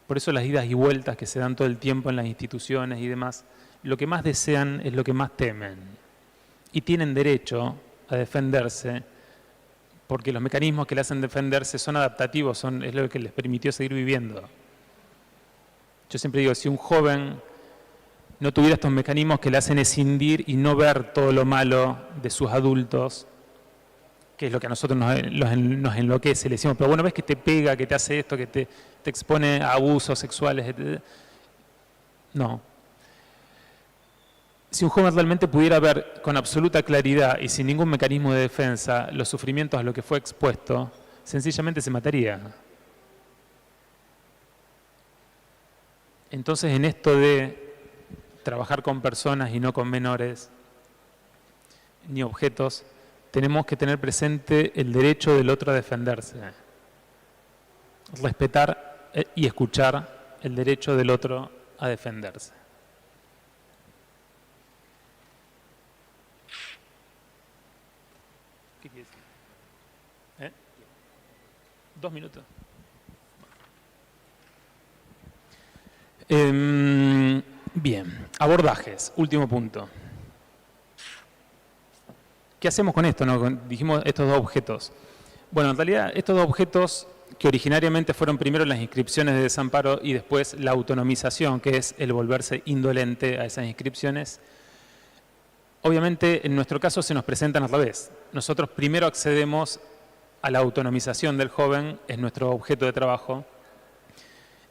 Por eso las idas y vueltas que se dan todo el tiempo en las instituciones y demás, lo que más desean es lo que más temen. Y tienen derecho a defenderse, porque los mecanismos que le hacen defenderse son adaptativos, es lo que les permitió seguir viviendo. Yo siempre digo, si un joven no tuviera estos mecanismos que le hacen escindir y no ver todo lo malo de sus adultos, que es lo que a nosotros nos enloquece, le decimos, pero bueno, ves que te pega, que te hace esto, que te expone a abusos sexuales. No. Si un joven realmente pudiera ver con absoluta claridad y sin ningún mecanismo de defensa los sufrimientos a los que fue expuesto, sencillamente se mataría. Entonces, en esto de trabajar con personas y no con menores ni objetos, tenemos que tener presente el derecho del otro a defenderse. Respetar y escuchar el derecho del otro a defenderse. ¿Qué quiere decir? 2 minutos. Bien, abordajes, último punto. ¿Qué hacemos con esto? Dijimos estos dos objetos. Bueno, en realidad estos dos objetos que originariamente fueron primero las inscripciones de desamparo y después la autonomización, que es el volverse indolente a esas inscripciones, obviamente en nuestro caso se nos presentan al revés. Nosotros primero accedemos a la autonomización del joven, es nuestro objeto de trabajo,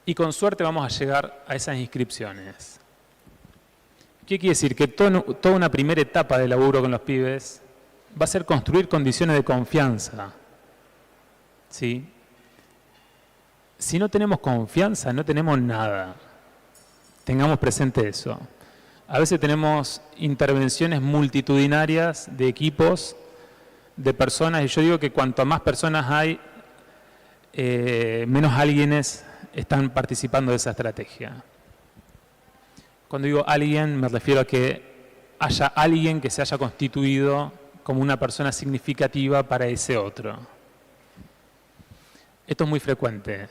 y con suerte vamos a llegar a esas inscripciones. ¿Qué quiere decir? Que toda una primera etapa de laburo con los pibes va a ser construir condiciones de confianza. ¿Sí? Si no tenemos confianza, no tenemos nada. Tengamos presente eso. A veces tenemos intervenciones multitudinarias de equipos, de personas, y yo digo que cuanto más personas hay, menos alguienes están participando de esa estrategia. Cuando digo alguien, me refiero a que haya alguien que se haya constituido como una persona significativa para ese otro. Esto es muy frecuente.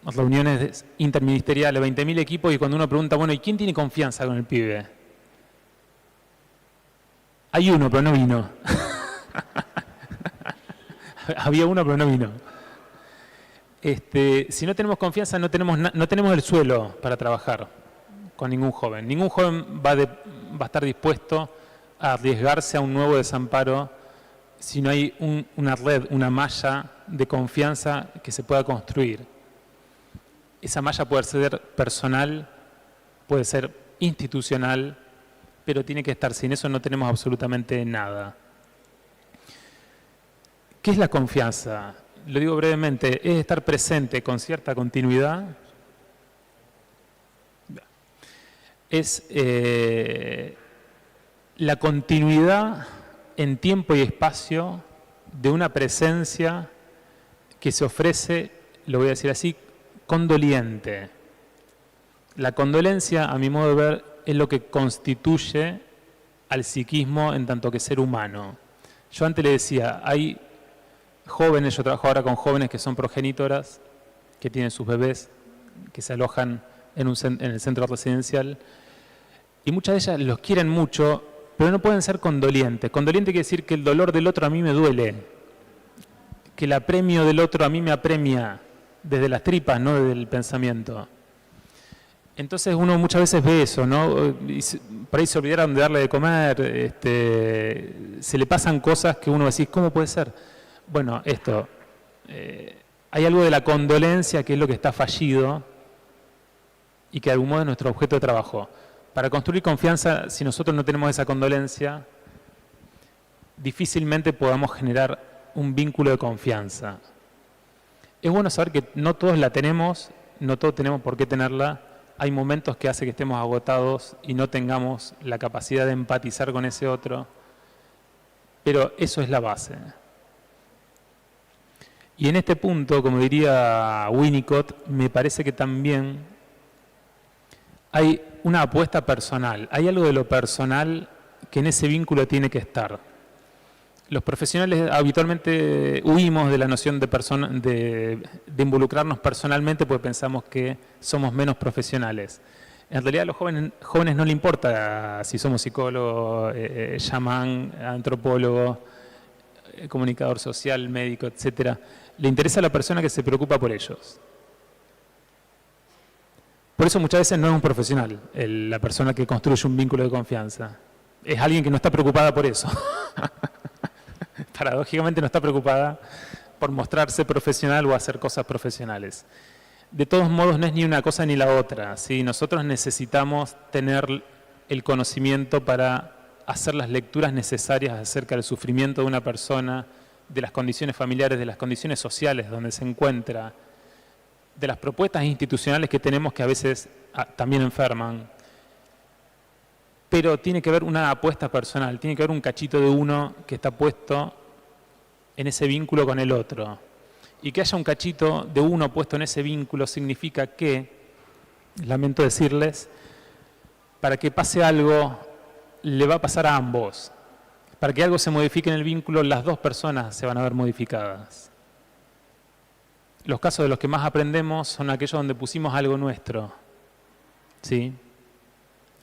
Reuniones interministeriales, 20.000 equipos, y cuando uno pregunta, bueno, ¿y quién tiene confianza con el pibe? Hay uno, pero no vino. Había uno, pero no vino. Si no tenemos confianza, no tenemos el suelo para trabajar con ningún joven. Ningún joven va a estar dispuesto a arriesgarse a un nuevo desamparo si no hay una red, una malla de confianza que se pueda construir. Esa malla puede ser personal, puede ser institucional, pero tiene que estar. Sin eso no tenemos absolutamente nada. ¿Qué es la confianza? Lo digo brevemente, es estar presente con cierta continuidad. Es la continuidad en tiempo y espacio de una presencia que se ofrece, lo voy a decir así, condoliente. La condolencia, a mi modo de ver, es lo que constituye al psiquismo en tanto que ser humano. Yo antes le decía, hay jóvenes, yo trabajo ahora con jóvenes que son progenitoras, que tienen sus bebés, que se alojan en el centro residencial, y muchas de ellas los quieren mucho, pero no pueden ser condolientes. Condoliente quiere decir que el dolor del otro a mí me duele, que el apremio del otro a mí me apremia desde las tripas, no desde el pensamiento. Entonces uno muchas veces ve eso, ¿no? Y por ahí se olvidaron de darle de comer, se le pasan cosas que uno decís, ¿cómo puede ser? Bueno, esto, hay algo de la condolencia que es lo que está fallido y que de algún modo es nuestro objeto de trabajo. Para construir confianza, si nosotros no tenemos esa condolencia, difícilmente podamos generar un vínculo de confianza. Es bueno saber que no todos la tenemos, no todos tenemos por qué tenerla. Hay momentos que hace que estemos agotados y no tengamos la capacidad de empatizar con ese otro, pero eso es la base. Y en este punto, como diría Winnicott, me parece que también hay una apuesta personal, hay algo de lo personal que en ese vínculo tiene que estar. Los profesionales habitualmente huimos de la noción de involucrarnos personalmente porque pensamos que somos menos profesionales. En realidad a los jóvenes no le importa si somos psicólogo, chamán, antropólogo, comunicador social, médico, etc. Le interesa a la persona que se preocupa por ellos. Por eso muchas veces no es un profesional la persona que construye un vínculo de confianza. Es alguien que no está preocupada por eso. Paradójicamente no está preocupada por mostrarse profesional o hacer cosas profesionales. De todos modos no es ni una cosa ni la otra, ¿sí? Nosotros necesitamos tener el conocimiento para hacer las lecturas necesarias acerca del sufrimiento de una persona, de las condiciones familiares, de las condiciones sociales donde se encuentra, de las propuestas institucionales que tenemos que a veces también enferman. Pero tiene que haber una apuesta personal, tiene que haber un cachito de uno que está puesto en ese vínculo con el otro. Y que haya un cachito de uno puesto en ese vínculo significa que, lamento decirles, para que pase algo, le va a pasar a ambos. Para que algo se modifique en el vínculo, las dos personas se van a ver modificadas. Los casos de los que más aprendemos son aquellos donde pusimos algo nuestro. ¿Sí?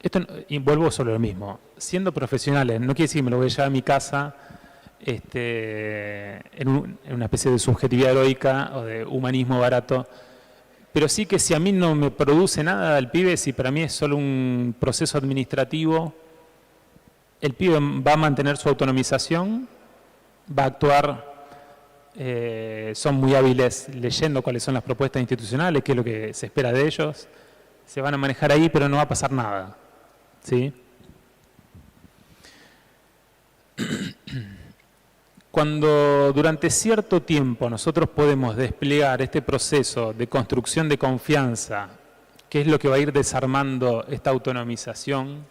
Esto, y vuelvo sobre lo mismo, siendo profesionales, no quiere decir que me lo voy a llevar a mi casa en una especie de subjetividad heroica o de humanismo barato, pero sí que si a mí no me produce nada el pibe, si para mí es solo un proceso administrativo, el pibe va a mantener su autonomización, va a actuar, son muy hábiles leyendo cuáles son las propuestas institucionales, qué es lo que se espera de ellos, se van a manejar ahí, pero no va a pasar nada. ¿Sí? Cuando durante cierto tiempo nosotros podemos desplegar este proceso de construcción de confianza, que es lo que va a ir desarmando esta autonomización,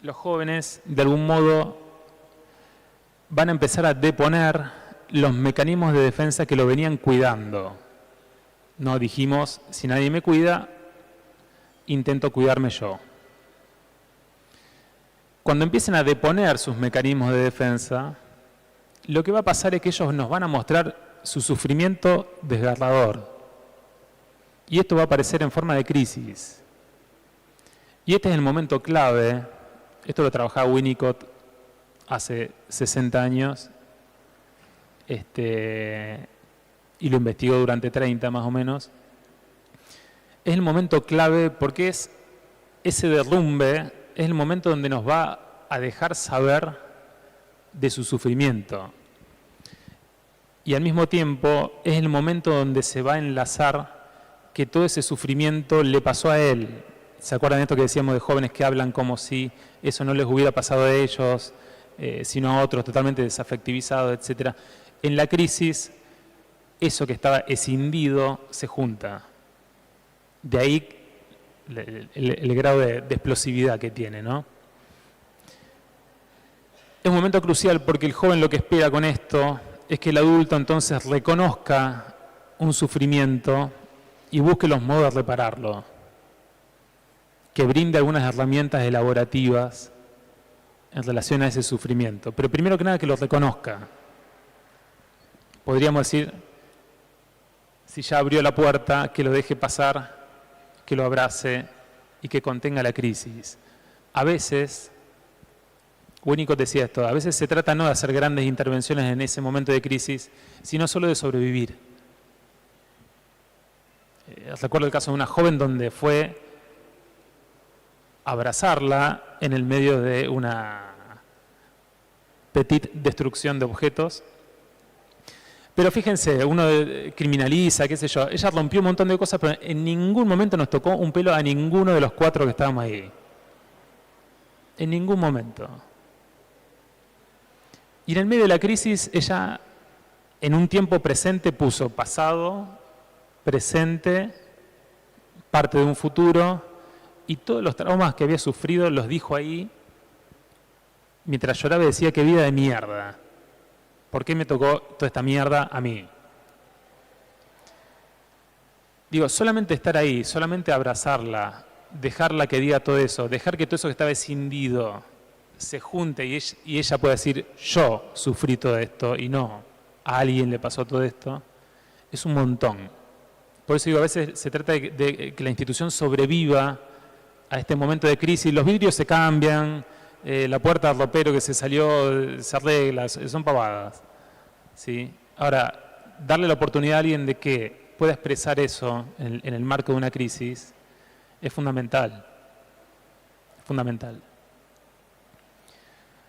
los jóvenes de algún modo van a empezar a deponer los mecanismos de defensa que lo venían cuidando. No dijimos, si nadie me cuida, intento cuidarme yo. Cuando empiecen a deponer sus mecanismos de defensa, lo que va a pasar es que ellos nos van a mostrar su sufrimiento desgarrador. Y esto va a aparecer en forma de crisis. Y este es el momento clave, esto lo trabajaba Winnicott hace 60 años, y lo investigó durante 30 más o menos. Es el momento clave porque es ese derrumbe, es el momento donde nos va a dejar saber de su sufrimiento. Y al mismo tiempo es el momento donde se va a enlazar que todo ese sufrimiento le pasó a él. ¿Se acuerdan de esto que decíamos de jóvenes que hablan como si eso no les hubiera pasado a ellos, sino a otros, totalmente desafectivizados, etcétera? En la crisis, eso que estaba escindido se junta. De ahí el grado de explosividad que tiene, ¿no? Es un momento crucial porque el joven lo que espera con esto es que el adulto entonces reconozca un sufrimiento y busque los modos de repararlo. que brinde algunas herramientas elaborativas en relación a ese sufrimiento. Pero primero que nada que lo reconozca. Podríamos decir, si ya abrió la puerta, que lo deje pasar, que lo abrace y que contenga la crisis. A veces, Winnicott decía esto, a veces se trata no de hacer grandes intervenciones en ese momento de crisis, sino solo de sobrevivir. Recuerdo el caso de una joven donde fue abrazarla en el medio de una petite destrucción de objetos. Pero fíjense, uno criminaliza, qué sé yo, ella rompió un montón de cosas, pero en ningún momento nos tocó un pelo a ninguno de los 4 que estábamos ahí. En ningún momento. Y en el medio de la crisis, ella en un tiempo presente puso pasado, presente, parte de un futuro, y todos los traumas que había sufrido los dijo ahí, mientras lloraba y decía, qué vida de mierda. ¿Por qué me tocó toda esta mierda a mí? Digo, solamente estar ahí, solamente abrazarla, dejarla que diga todo eso, dejar que todo eso que estaba escindido se junte y ella pueda decir, yo sufrí todo esto y no, a alguien le pasó todo esto, es un montón. Por eso digo, a veces se trata de que la institución sobreviva a este momento de crisis. Los vidrios se cambian, la puerta del ropero que se salió se arregla, son pavadas. ¿Sí? Ahora, darle la oportunidad a alguien de que pueda expresar eso en el marco de una crisis es fundamental. Fundamental.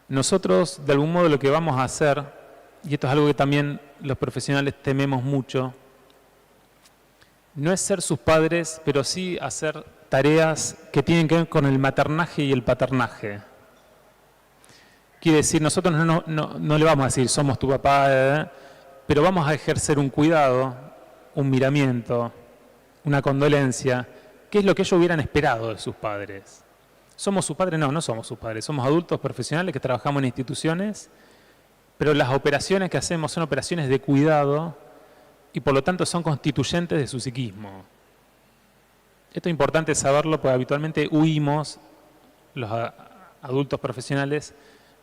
Nosotros, de algún modo, lo que vamos a hacer, y esto es algo que también los profesionales tememos mucho, no es ser sus padres, pero sí hacer tareas que tienen que ver con el maternaje y el paternaje. Quiere decir, nosotros no le vamos a decir, somos tu papá, pero vamos a ejercer un cuidado, un miramiento, una condolencia, que es lo que ellos hubieran esperado de sus padres. ¿Somos sus padres? No, no somos sus padres. Somos adultos profesionales que trabajamos en instituciones, pero las operaciones que hacemos son operaciones de cuidado y por lo tanto son constituyentes de su psiquismo. Esto es importante saberlo porque habitualmente huimos, los adultos profesionales,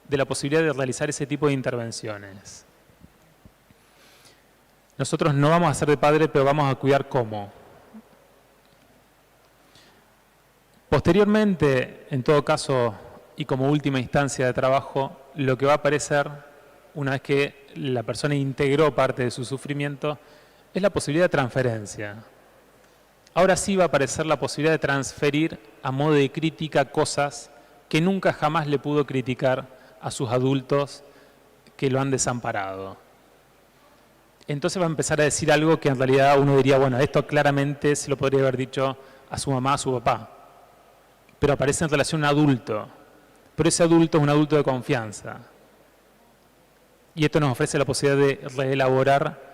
de la posibilidad de realizar ese tipo de intervenciones. Nosotros no vamos a ser de padre, pero vamos a cuidar cómo. Posteriormente, en todo caso, y como última instancia de trabajo, lo que va a aparecer, una vez que la persona integró parte de su sufrimiento, es la posibilidad de transferencia. Ahora sí va a aparecer la posibilidad de transferir a modo de crítica cosas que nunca jamás le pudo criticar a sus adultos que lo han desamparado. Entonces va a empezar a decir algo que en realidad uno diría, bueno, esto claramente se lo podría haber dicho a su mamá, a su papá. Pero aparece en relación a un adulto. Pero ese adulto es un adulto de confianza. Y esto nos ofrece la posibilidad de reelaborar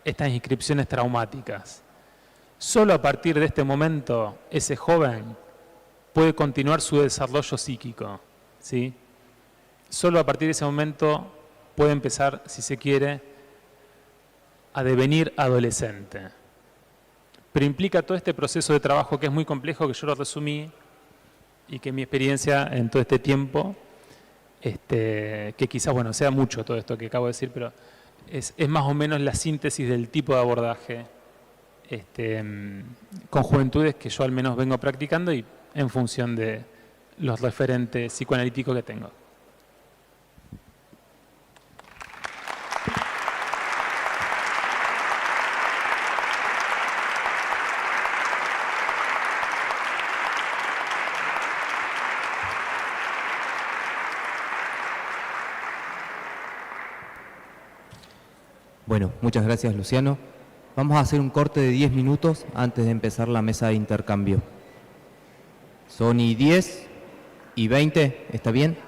estas inscripciones traumáticas. Solo a partir de este momento, ese joven puede continuar su desarrollo psíquico, ¿sí? Solo a partir de ese momento puede empezar, si se quiere, a devenir adolescente. Pero implica todo este proceso de trabajo que es muy complejo, que yo lo resumí, y que mi experiencia en todo este tiempo, que quizás, bueno, sea mucho todo esto que acabo de decir, pero es más o menos la síntesis del tipo de abordaje con juventudes que yo al menos vengo practicando y en función de los referentes psicoanalíticos que tengo. Bueno, muchas gracias, Luciano. Vamos a hacer un corte de 10 minutos antes de empezar la mesa de intercambio. Son y 10 y 20, ¿está bien?